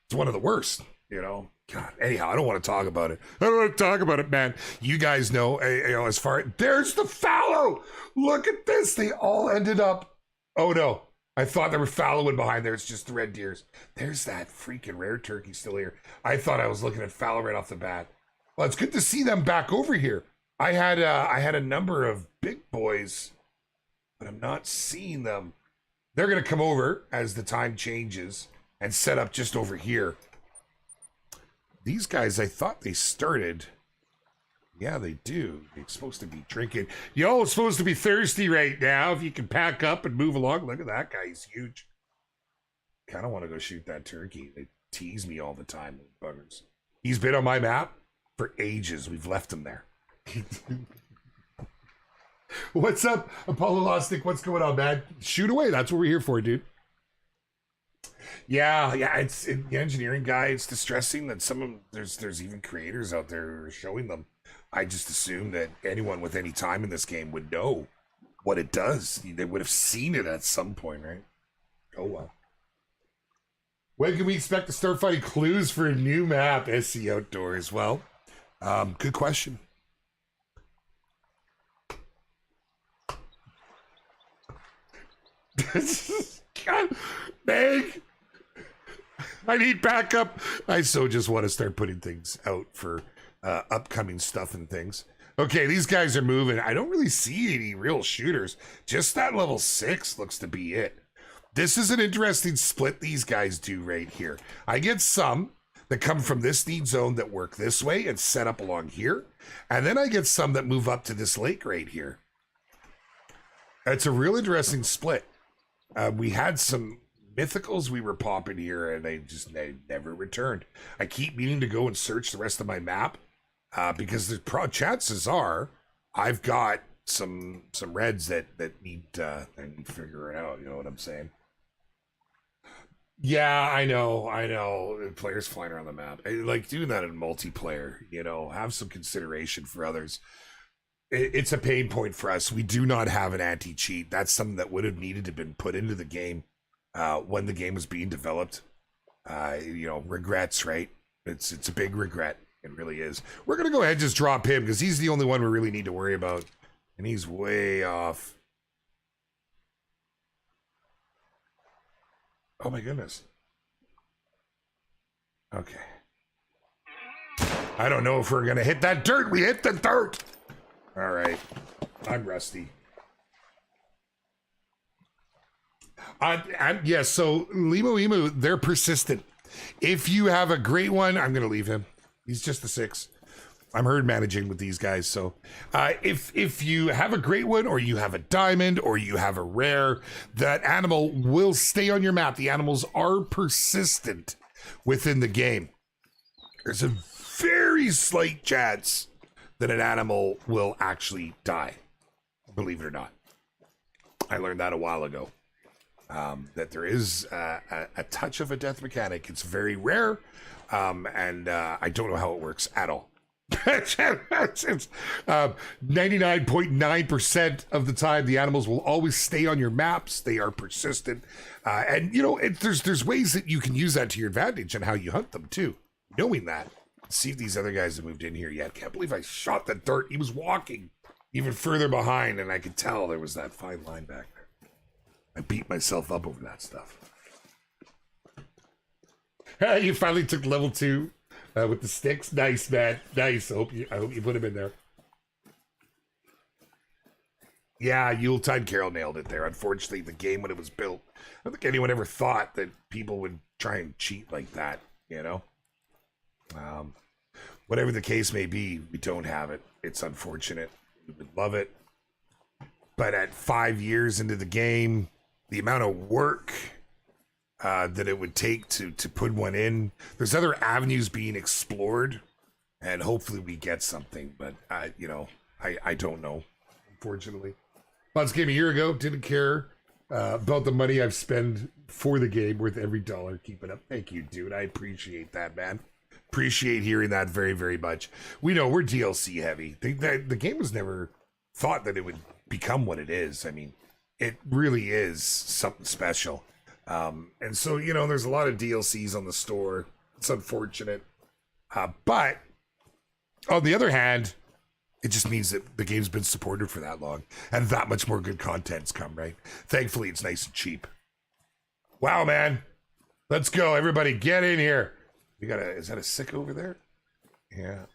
Speaker 1: It's one of the worst, you know. God, anyhow, I don't want to talk about it. I don't want to talk about it, man. You guys know, you know, there's the fallow. Look at this. They all ended up. Oh no. I thought there were fallow in behind there. It's just the red deers. There's that freaking rare turkey still here. I thought I was looking at fallow right off the bat. Well, it's good to see them back over here. I had a number of big boys, but I'm not seeing them. They're going to come over as the time changes and set up just over here. These guys, I thought they started. Yeah, they do. They're supposed to be drinking. Y'all supposed to be thirsty right now. If you can pack up and move along. Look at that guy. He's huge. Kind of want to go shoot that turkey. They tease me all the time, buggers. He's been on my map for ages. We've left him there. What's up, Apollo Lostic? What's going on, man? Shoot away. That's what we're here for, dude. Yeah. It's the engineering guy. It's distressing that there's even creators out there who are showing them. I just assumed that anyone with any time in this game would know what it does. They would have seen it at some point, right? Oh well. When can we expect to start finding clues for a new map, SC Outdoors? Well, good question. God, Meg, I need backup. I so just want to start putting things out for upcoming stuff and things. Okay, these guys are moving. I don't really see any real shooters. Just that level 6 looks to be it. This is an interesting split these guys do right here. I get some that come from this need zone that work this way and set up along here. And then I get some that move up to this lake right here. It's a real interesting split. We had some mythicals we were popping here and they never returned. I keep meaning to go and search the rest of my map because the chances are I've got some reds that need figuring out. You know what I'm saying? Yeah, I know. Players flying around the map. I like doing that in multiplayer, you know, have some consideration for others. It's a pain point for us. We do not have an anti-cheat. That's something that would have needed to have been put into the game when the game was being developed. You know, regrets, right? It's a big regret. It really is. We're going to go ahead and just drop him because he's the only one we really need to worry about. And he's way off. Oh my goodness. Okay. I don't know if we're going to hit that dirt. We hit the dirt. All right. I'm rusty. Yeah, so Limo Emu, they're persistent. If you have a great one, I'm going to leave him. He's just a 6. I'm herd managing with these guys. So if you have a great one or you have a diamond or you have a rare, that animal will stay on your map. The animals are persistent within the game. There's a very slight chance that an animal will actually die, believe it or not. I learned that a while ago. That there is a touch of a death mechanic. It's very rare, and I don't know how it works at all. 99.9% of the time, the animals will always stay on your maps. They are persistent, and you know there's ways that you can use that to your advantage and how you hunt them too. Knowing that, See if these other guys have moved in here yet. Can't believe I shot the dirt. He was walking even further behind, and I could tell there was that fine line back there. I beat myself up over that stuff. You finally took level 2 with the sticks. Nice, man. Nice. I hope you put him in there. Yeah, Yuletide Carol nailed it there. Unfortunately, the game when it was built, I don't think anyone ever thought that people would try and cheat like that, you know? Whatever the case may be, we don't have it. It's unfortunate. We would love it. But at 5 years into the game, the amount of work that it would take to put one in, there's other avenues being explored, and hopefully we get something. But, you know, I don't know, unfortunately. Mods came a year ago, didn't care about the money I've spent for the game, worth every dollar. Keep it up. Thank you, dude. I appreciate that, man. Appreciate hearing that very, very much. We know we're DLC heavy. The game was never thought that it would become what it is. I mean, it really is something special. And so, you know, there's a lot of DLCs on the store. It's unfortunate. But on the other hand, it just means that the game's been supported for that long and that much more good content's come, right? Thankfully, it's nice and cheap. Wow, man. Let's go. Everybody get in here. We got is that a sick over there? Yeah.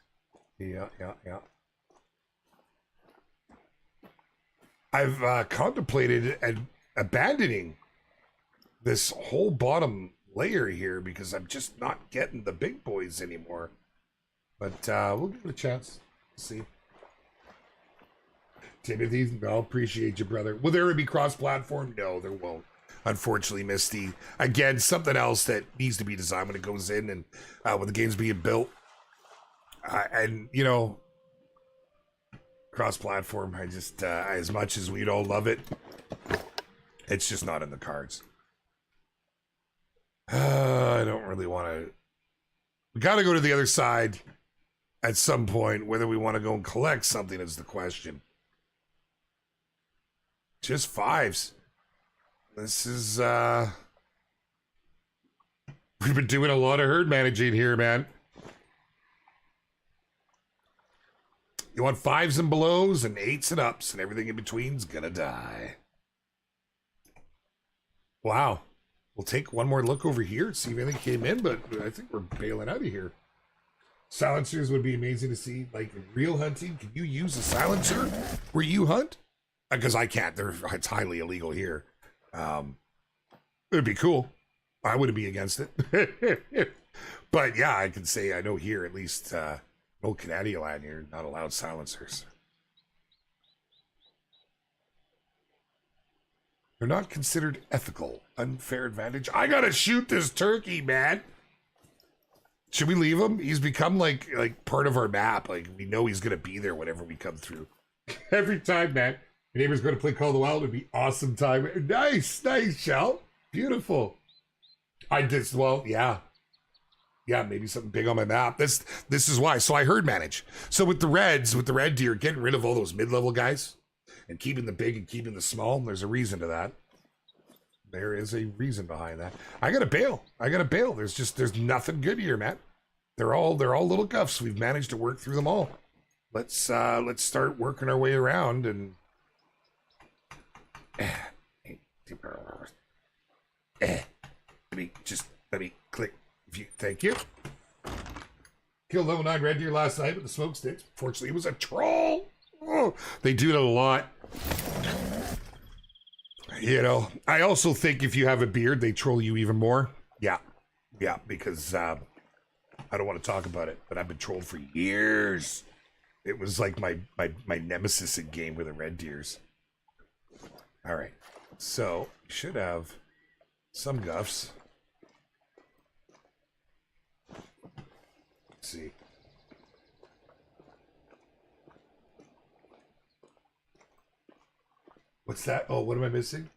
Speaker 1: I've contemplated abandoning this whole bottom layer here because I'm just not getting the big boys anymore. But we'll give it a chance. Let's see. Timothy, I'll appreciate you, brother. Will there be cross-platform? No, there won't. Unfortunately, Misty. Again, something else that needs to be designed when it goes in and when the game's being built. And, you know, cross-platform, I just, as much as we'd all love it, it's just not in the cards. I don't really want to. We got to go to the other side at some point. Whether we want to go and collect something is the question. Just 5s. This is, we've been doing a lot of herd managing here, man. You want 5s and belows and 8s and ups, and everything in between's gonna die. Wow. We'll take one more look over here, see if anything came in, but I think we're bailing out of here. Silencers would be amazing to see, like real hunting. Can you use a silencer where you hunt? Because I can't. It's highly illegal here. It'd be cool. I wouldn't be against it. But yeah, I can say I know here, at least old Canadian land here, not allowed silencers. They're not considered ethical. Unfair advantage. I gotta shoot this turkey, man. Should we leave him? He's become like part of our map. Like we know he's gonna be there whenever we come through. Every time, man. Your neighbor's going to play Call of the Wild. It'd be awesome time. Nice, Shell. Beautiful. I just, well, yeah. Yeah, maybe something big on my map. This is why. So I herd manage. So with the red deer, getting rid of all those mid-level guys and keeping the big and keeping the small, there's a reason to that. There is a reason behind that. I got to bail. There's nothing good here, man. They're all little guffs. We've managed to work through them all. Let's start working our way around and let me click. Thank you. Killed level 9 red deer last night with the smoke sticks. Fortunately, it was a troll. Oh, they do it a lot. You know, I also think if you have a beard, they troll you even more. Yeah, because I don't want to talk about it, but I've been trolled for years. It was like my nemesis in game with the red deers. All right, so should have some guffs. Let's see. What's that? Oh, what am I missing?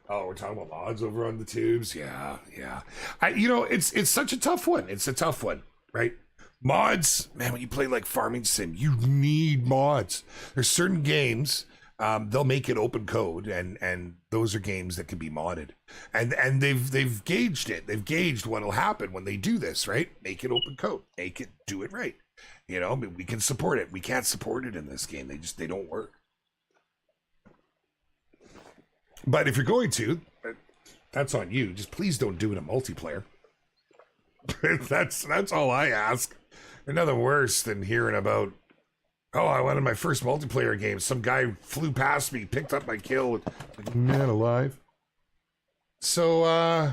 Speaker 1: Oh, we're talking about mods over on the tubes. Yeah. You know, it's such a tough one. It's a tough one, right? Mods, man, when you play like Farming Sim, you need mods. There's certain games they'll make it open code, and those are games that can be modded, and they've gauged it. They've gauged what'll happen when they do this, right? Make it open code, do it right. You know, we can support it. We can't support it in this game. They don't work. But if you're going to, that's on you. Just please don't do it in multiplayer. That's all I ask. There's nothing worse than hearing about, oh, I went in my first multiplayer game. Some guy flew past me, picked up my kill. Like, man alive. So,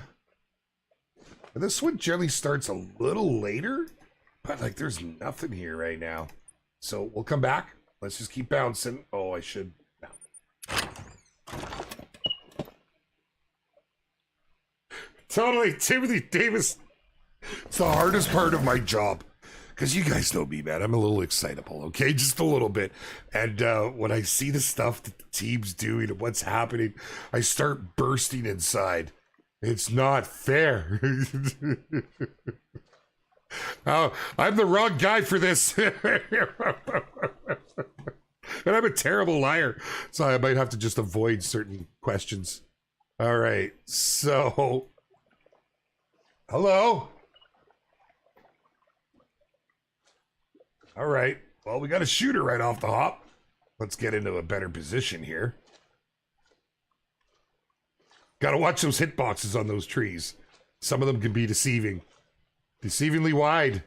Speaker 1: this one generally starts a little later, but like there's nothing here right now. So we'll come back. Let's just keep bouncing. Oh, I should. No. Totally, Timothy Davis. It's the hardest part of my job. Because you guys know me, man. I'm a little excitable, okay? Just a little bit. And when I see the stuff that the team's doing and what's happening, I start bursting inside. It's not fair. Oh, I'm the wrong guy for this. And I'm a terrible liar. So I might have to just avoid certain questions. All right. So, hello. All right. Well, we got a shooter right off the hop. Let's get into a better position here. Got to watch those hitboxes on those trees. Some of them can be deceiving. Deceivingly wide.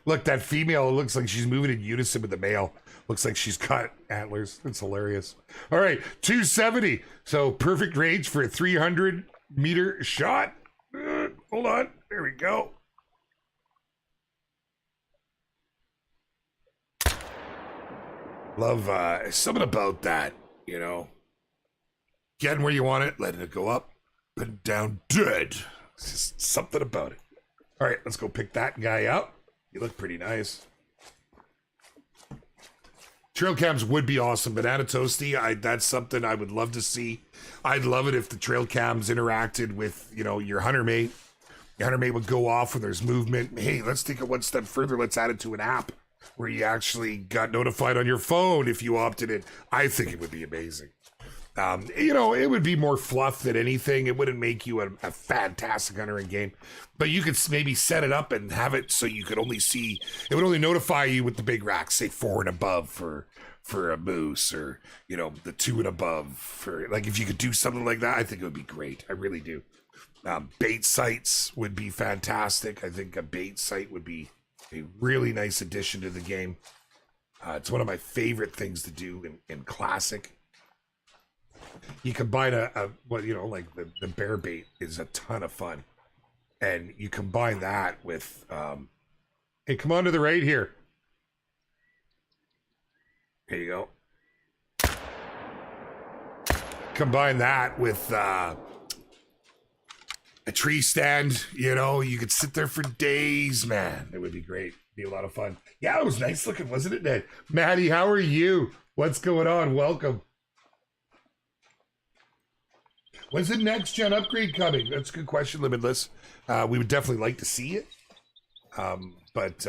Speaker 1: Look, that female looks like she's moving in unison with the male. Looks like she's got antlers. It's hilarious. All right, 270. So perfect range for a 300-meter shot. Hold on. There we go. Love something about that, you know. Getting where you want it, letting it go up and down dead. It's just something about it. All right, let's go pick that guy up. You look pretty nice. Trail cams would be awesome. Banana Toasty, that's something I would love to see. I'd love it if the trail cams interacted with, you know, your hunter mate. Your hunter mate would go off when there's movement. Hey, let's take it one step further. Let's add it to an app where you actually got notified on your phone if you opted in. I think it would be amazing. You know, it would be more fluff than anything. It wouldn't make you a fantastic hunter in game, but you could maybe set it up and have it so you could only see, it would only notify you with the big racks, say 4 and above for a moose, or, you know, the 2 and above for, like, if you could do something like that, I think it would be great. I really do. Bait sites would be fantastic. I think a bait site would be a really nice addition to the game. It's one of my favorite things to do in Classic. You combine well, you know, like the bear bait is a ton of fun, and you combine that with hey, come on to the right here. There you go. Combine that with a tree stand. You know, you could sit there for days, man. It would be great. Be a lot of fun. Yeah, it was nice looking, wasn't it, Ned? Maddie, how are you? What's going on? Welcome. When's the next gen upgrade coming? That's a good question, Limitless. We would definitely like to see it. But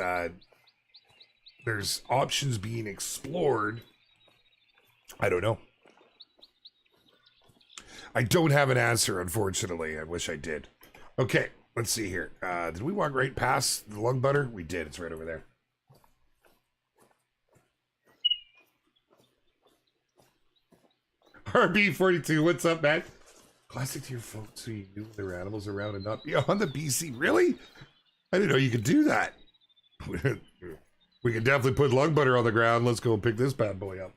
Speaker 1: there's options being explored. I don't know. I don't have an answer, unfortunately. I wish I did. Okay, let's see here. Did we walk right past the lung butter? We did. It's right over there. RB42, what's up, man? Classic to your folks so you knew there were animals around and not be on the BC. Really? I didn't know you could do that. We could definitely put lung butter on the ground. Let's go and pick this bad boy up.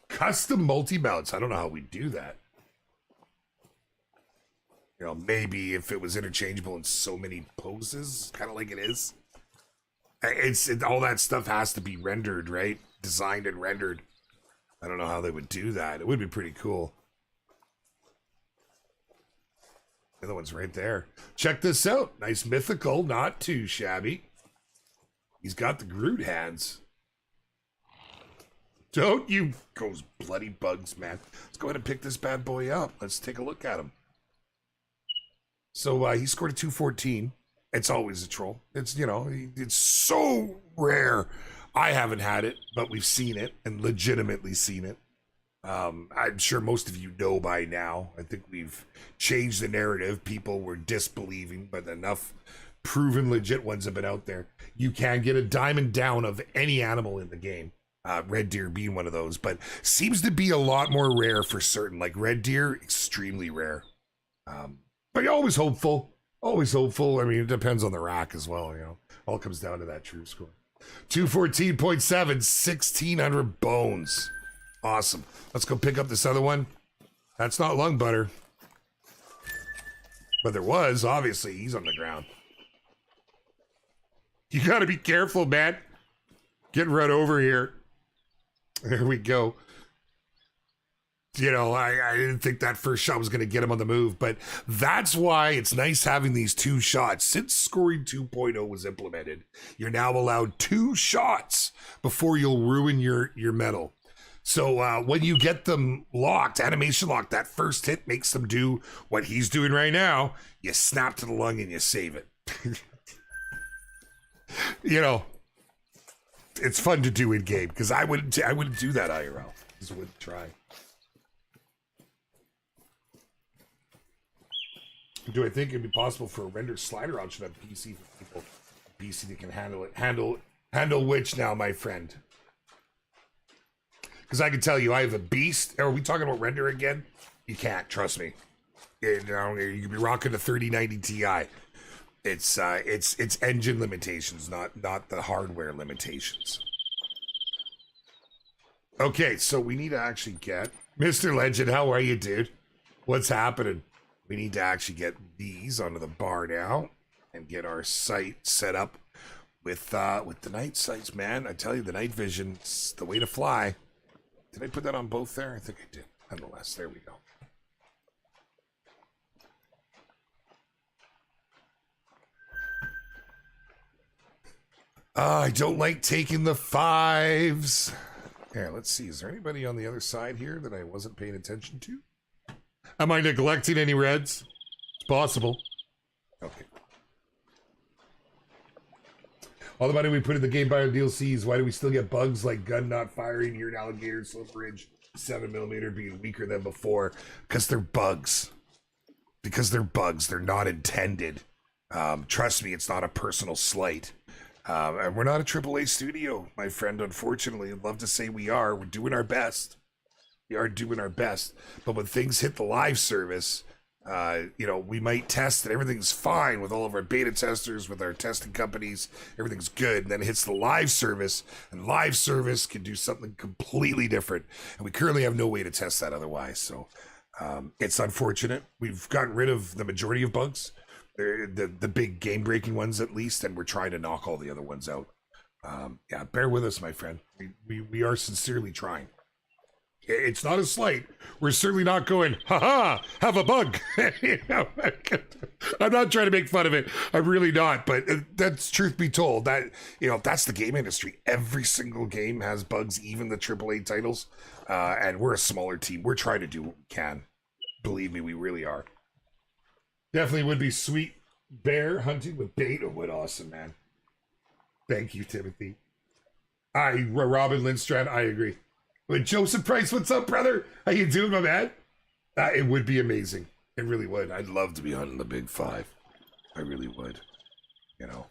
Speaker 1: Custom multi-mounts. I don't know how we do that. You know, maybe if it was interchangeable in so many poses, kind of like it is. All that stuff has to be rendered, right? Designed and rendered. I don't know how they would do that. It would be pretty cool. The other one's right there. Check this out. Nice mythical, not too shabby. He's got the Groot hands. Don't you goes bloody bugs, man. Let's go ahead and pick this bad boy up. Let's take a look at him. So he scored a 214. It's always a troll. It's, you know, it's so rare. I haven't had it, but we've seen it and legitimately seen it. I'm sure most of you know by now. I think we've changed the narrative. People were disbelieving, but enough proven legit ones have been out there. You can get a diamond down of any animal in the game. Red deer being one of those, but seems to be a lot more rare for certain. Like red deer, extremely rare. But you're always hopeful. Always hopeful. I mean, it depends on the rack as well, you know. All comes down to that true score. 214.7, 1,600 bones. Awesome. Let's go pick up this other one. That's not lung butter. But there was, obviously. He's on the ground. You gotta be careful, man. Getting right over here. There we go. You know, I didn't think that first shot was going to get him on the move, but that's why it's nice having these two shots. Since scoring 2.0 was implemented, you're now allowed 2 shots before you'll ruin your medal. So when you get them locked, animation locked, that first hit makes them do what he's doing right now. You snap to the lung and you save it. You know, it's fun to do in game because I wouldn't do that IRL. Just wouldn't try. Do I think it'd be possible for a render slider option on PC for people? PC that can handle it. Handle which now, my friend? Because I can tell you, I have a beast. Are we talking about render again? You can't, trust me. You know, you could be rocking a 3090 Ti. It's engine limitations, not the hardware limitations. Okay, so we need to actually get Mr. Legend. How are you, dude? What's happening? We need to actually get these onto the bar now and get our sight set up with the night sights, man. I tell you, the night vision's the way to fly. Did I put that on both there? I think I did. Nonetheless, there we go. I don't like taking the 5s. Here, let's see. Is there anybody on the other side here that I wasn't paying attention to? Am I neglecting any reds? It's possible. Okay. All the money we put in the game buying DLCs, why do we still get bugs like gun not firing, eared alligator, slope ridge, 7mm being weaker than before? Because they're bugs. Because they're bugs. They're not intended. Trust me, it's not a personal slight. And we're not a AAA studio, my friend, unfortunately. I'd love to say we are. We're doing our best. We are doing our best. But when things hit the live service, you know, we might test and everything's fine with all of our beta testers, with our testing companies. Everything's good. And then it hits the live service, and live service can do something completely different. And we currently have no way to test that otherwise. So it's unfortunate. We've gotten rid of the majority of bugs. The big game-breaking ones, at least, and we're trying to knock all the other ones out. Yeah, bear with us, my friend. We are sincerely trying. It's not a slight. We're certainly not going, ha-ha, have a bug. You know, I'm not trying to make fun of it. I'm really not. But that's truth be told. That, you know, that's the game industry. Every single game has bugs, even the AAA titles. And we're a smaller team. We're trying to do what we can. Believe me, we really are. Definitely would be sweet bear hunting with bait. Oh, what awesome, man. Thank you, Timothy. Robin Lindstrand, I agree. But Joseph Price, what's up, brother? How you doing, my man? It would be amazing. It really would. I'd love to be hunting the big 5. I really would. You know.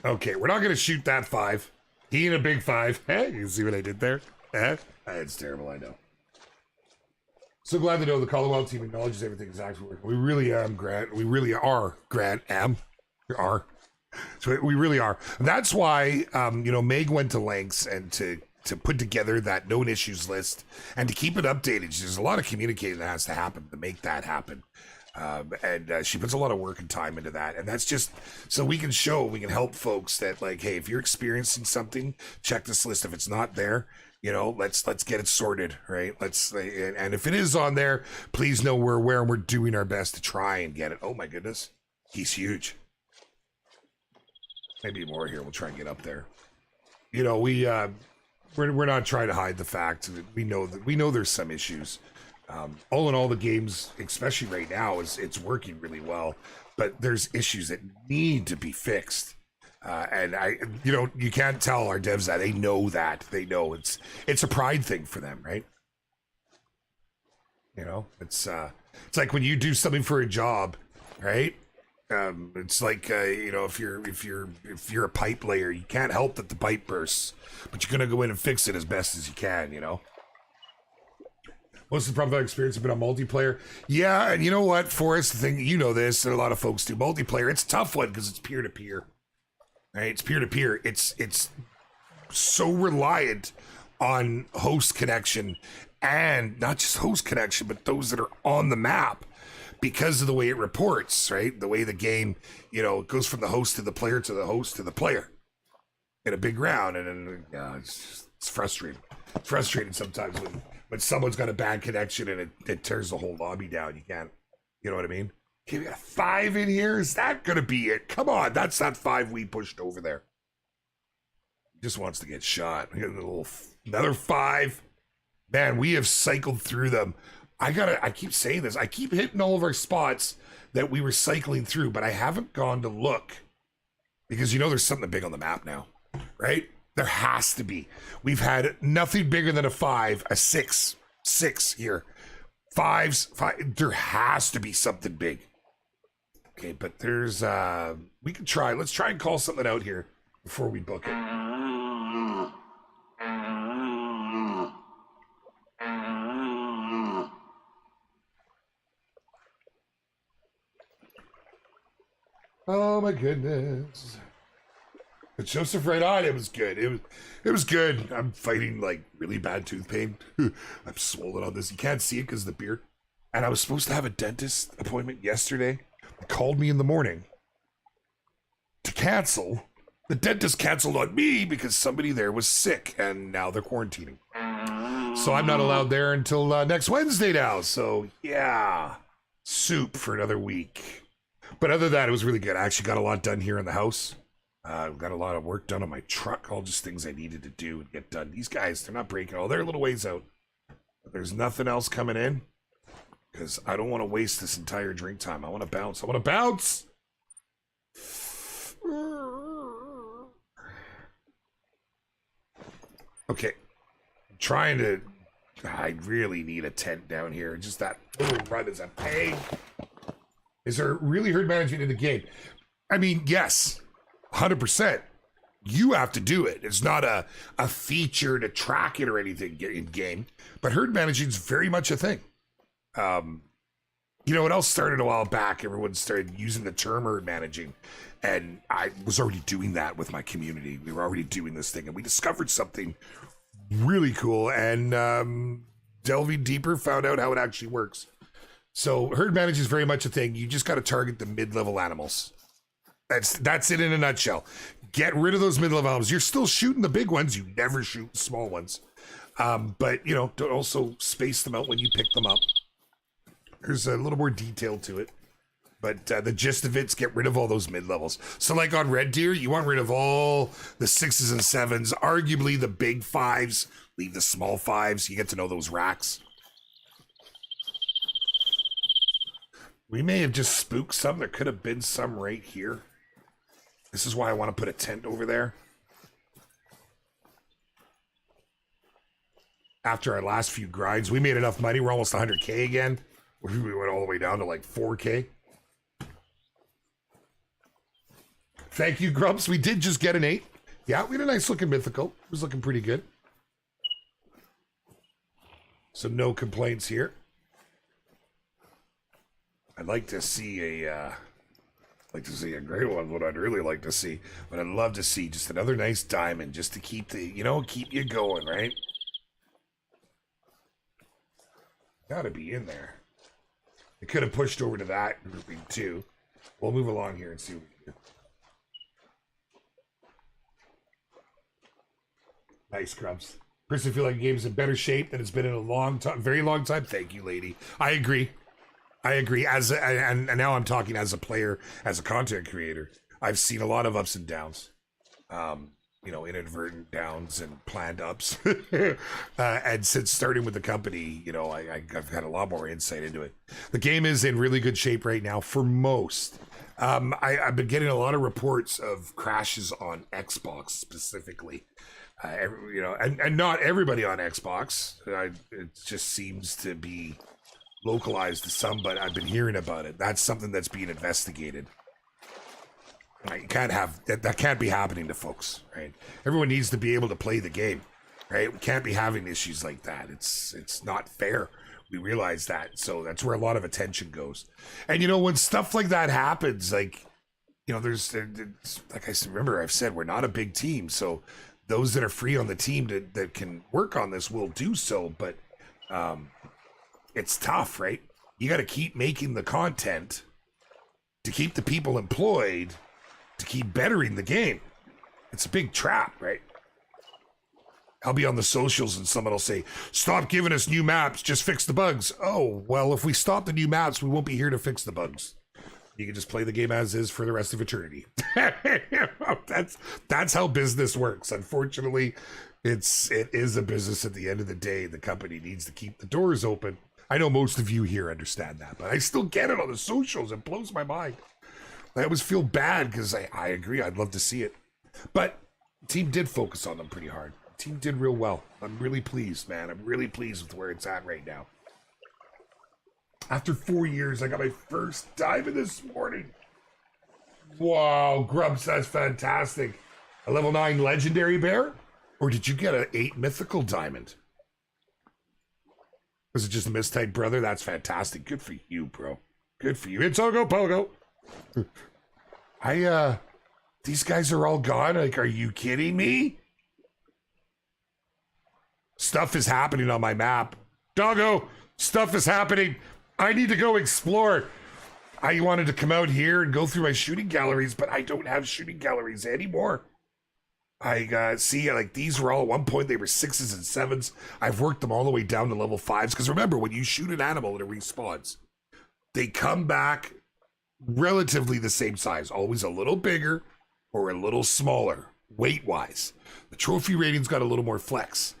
Speaker 1: Okay, we're not going to shoot that 5. He ain't a big 5. Hey, you see what I did there? It's terrible, I know. So glad to know the Colorado team acknowledges everything is actually working. We really am, Grant. We really are, Grant. So we really are. That's why, you know, Meg went to lengths and to put together that known issues list and to keep it updated. There's a lot of communicating that has to happen to make that happen. And she puts a lot of work and time into that. And that's just so we can help folks that, like, hey, if you're experiencing something, check this list. If it's not there, you know, let's get it sorted, right? And if it is on there, please know we're aware and we're doing our best to try and get it. Oh my goodness, he's huge. Maybe more here. We'll try and get up there. You know, we're not trying to hide the fact that we know there's some issues. All in all, the games, especially right now, it's working really well. But there's issues that need to be fixed. And you can't tell our devs that. They know that. They know it's a pride thing for them, right? It's like when you do something for a job, right? It's like if you're a pipe layer, you can't help that the pipe bursts, but you're gonna go in and fix it as best as you can. Most of the problem I've experienced have been on multiplayer. Yeah, and you know what, Forrest, the thing, this, and a lot of folks do multiplayer. It's a tough one because it's peer to peer. Right? It's peer to peer. It's so reliant on host connection, and not just host connection, but those that are on the map, because of the way it reports, right? The way the game, it goes from the host to the player to the host to the player in a big round, and it's frustrating. It's frustrating sometimes when someone's got a bad connection and it tears the whole lobby down. You can't, you know what I mean? Okay, we got a 5 in here. Is that gonna be it? Come on, that's that 5 we pushed over there. He just wants to get shot. We got another 5. Man, we have cycled through them. I keep saying this. I keep hitting all of our spots that we were cycling through, but I haven't gone to look because there's something big on the map now, right? There has to be. We've had nothing bigger than a 5, a 6 here. 5s. There has to be something big. Okay, but there's we can try. Let's try and call something out here before we book it. Oh my goodness. But Joseph right on, it was good. It was good. I'm fighting like really bad tooth pain. I'm swollen on this. You can't see it because of the beard. And I was supposed to have a dentist appointment yesterday. They called me in the morning to cancel. The dentist canceled on me because somebody there was sick and now they're quarantining. So I'm not allowed there until next Wednesday now. So yeah, soup for another week. But other than that, it was really good. I actually got a lot done here in the house. Got a lot of work done on my truck, all just things I needed to do and get done. These guys, they're not breaking all. They're a little ways out. But there's nothing else coming in because I don't want to waste this entire drink time. I want to bounce. I want to bounce. Okay. I'm trying to... I really need a tent down here. Just that little run is a pain. Is there really herd management in the game? I mean, yes. 100%. You have to do it. It's not a feature to track it or anything in game, but herd managing is very much a thing. What else started a while back? Everyone started using the term herd managing, and I was already doing that with my community. We were already doing this thing, and we discovered something really cool, and delving deeper, found out how it actually works. So herd managing is very much a thing. You just got to target the mid-level animals. That's it in a nutshell. Get rid of those mid-level animals. You're still shooting the big ones. You never shoot small ones. But, don't also space them out when you pick them up. There's a little more detail to it. But the gist of it's get rid of all those mid-levels. So like on Red Deer, you want rid of all the 6s and 7s. Arguably the big 5s. Leave the small 5s. You get to know those racks. We may have just spooked some. There could have been some right here. This is why I want to put a tent over there. After our last few grinds, we made enough money. We're almost 100K again. We went all the way down to like 4K. Thank you, Grumps. We did just get an 8. Yeah, we had a nice looking mythical. It was looking pretty good. So no complaints here. I'd like to see a great one. What I'd really like to see, but I'd love to see just another nice diamond, just to keep keep you going, right? Gotta be in there. It could have pushed over to that grouping too. We'll move along here and see what we can do. Nice, Grumps. Personally, feel like the game's in better shape than it's been in a long time, very long time. Thank you, lady. I agree. And now I'm talking as a player, as a content creator. I've seen a lot of ups and downs. inadvertent downs and planned ups. And since starting with the company, I've had a lot more insight into it. The game is in really good shape right now for most. I've been getting a lot of reports of crashes on Xbox specifically. And not everybody on Xbox. It just seems to be localized to some, but I've been hearing about it. That's something that's being investigated. You can't have that can't be happening to folks, right? Everyone needs to be able to play the game, right? We can't be having issues like that. It's not fair. We realize that, so that's where a lot of attention goes. And when stuff like that happens, like there's like remember I've said we're not a big team, so those that are free on the team that can work on this will do so. But it's tough, right? You got to keep making the content to keep the people employed, to keep bettering the game. It's a big trap, right? I'll be on the socials and someone will say, stop giving us new maps, just fix the bugs. Oh, well, if we stop the new maps, we won't be here to fix the bugs. You can just play the game as is for the rest of eternity. That's how business works. Unfortunately, it is a business at the end of the day. The company needs to keep the doors open. I know most of you here understand that, but I still get it on the socials. It blows my mind. I always feel bad because I agree. I'd love to see it. But the team did focus on them pretty hard. The team did real well. I'm really pleased, man. I'm really pleased with where it's at right now. After 4 years, I got my first diamond this morning. Wow, Grubs, that's fantastic. A level 9 legendary bear? Or did you get an 8 mythical diamond? Was it just a mistyped brother? That's fantastic. Good for you, bro. Good for you. It's Ogo Pogo. These guys are all gone. Like, are you kidding me? Stuff is happening on my map. Doggo, stuff is happening. I need to go explore. I wanted to come out here and go through my shooting galleries, but I don't have shooting galleries anymore. I see, like, these were all at one point, they were 6s and 7s. I've worked them all the way down to level 5s. Because remember, when you shoot an animal and it respawns, they come back relatively the same size, always a little bigger or a little smaller, weight-wise. The trophy rating's got a little more flex.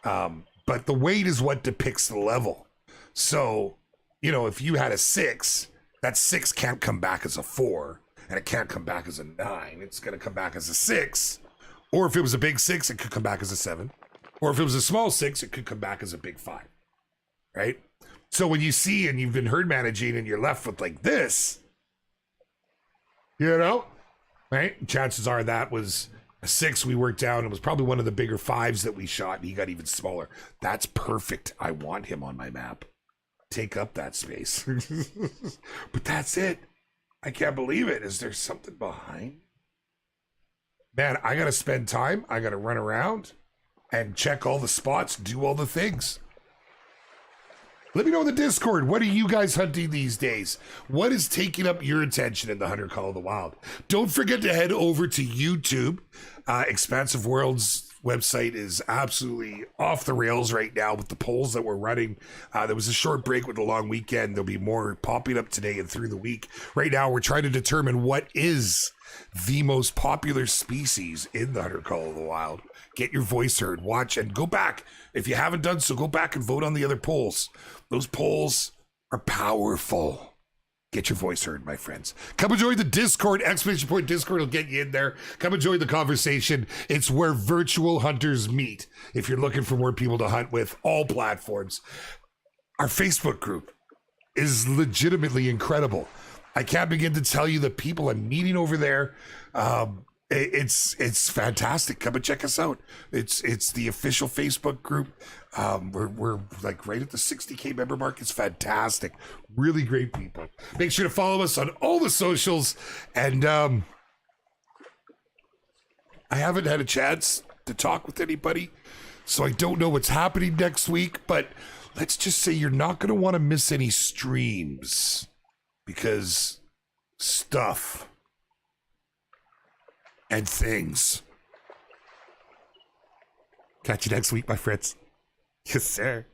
Speaker 1: But the weight is what depicts the level. So, if you had a 6, that 6 can't come back as a 4, and it can't come back as a 9. It's going to come back as a 6. Or if it was a big 6, it could come back as a 7. Or if it was a small 6, it could come back as a big 5. Right? So when you see and you've been herd managing and you're left with like this, right? Chances are that was a 6 we worked down. It was probably one of the bigger 5s that we shot, and he got even smaller. That's perfect. I want him on my map. Take up that space. But that's it. I can't believe it. Is there something behind? Man, I got to spend time. I got to run around and check all the spots, do all the things. Let me know in the Discord, what are you guys hunting these days? What is taking up your attention in the Hunter Call of the Wild? Don't forget to head over to YouTube. Expansive World's website is absolutely off the rails right now with the polls that we're running. There was a short break with the long weekend. There'll be more popping up today and through the week. Right now, we're trying to determine what is the most popular species in the Hunter Call of the Wild. Get your voice heard, watch, and go back. If you haven't done so, go back and vote on the other polls. Those polls are powerful. Get your voice heard, my friends. Come and join the Discord. Exclamation point Discord will get you in there. Come and join the conversation. It's where virtual hunters meet. If you're looking for more people to hunt with, all platforms. Our Facebook group is legitimately incredible. I can't begin to tell you the people I'm meeting over there. It's fantastic. Come and check us out. It's the official Facebook group. We're like right at the 60K member mark. It's fantastic. Really great people. Make sure to follow us on all the socials. And I haven't had a chance to talk with anybody, so I don't know what's happening next week. But let's just say you're not going to want to miss any streams because stuff and things. Catch you next week, my friends. Yes, sir.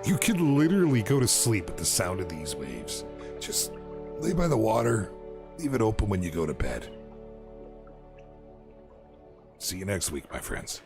Speaker 1: You could literally go to sleep at the sound of these waves. Just lay by the water, leave it open when you go to bed. See you next week, my friends.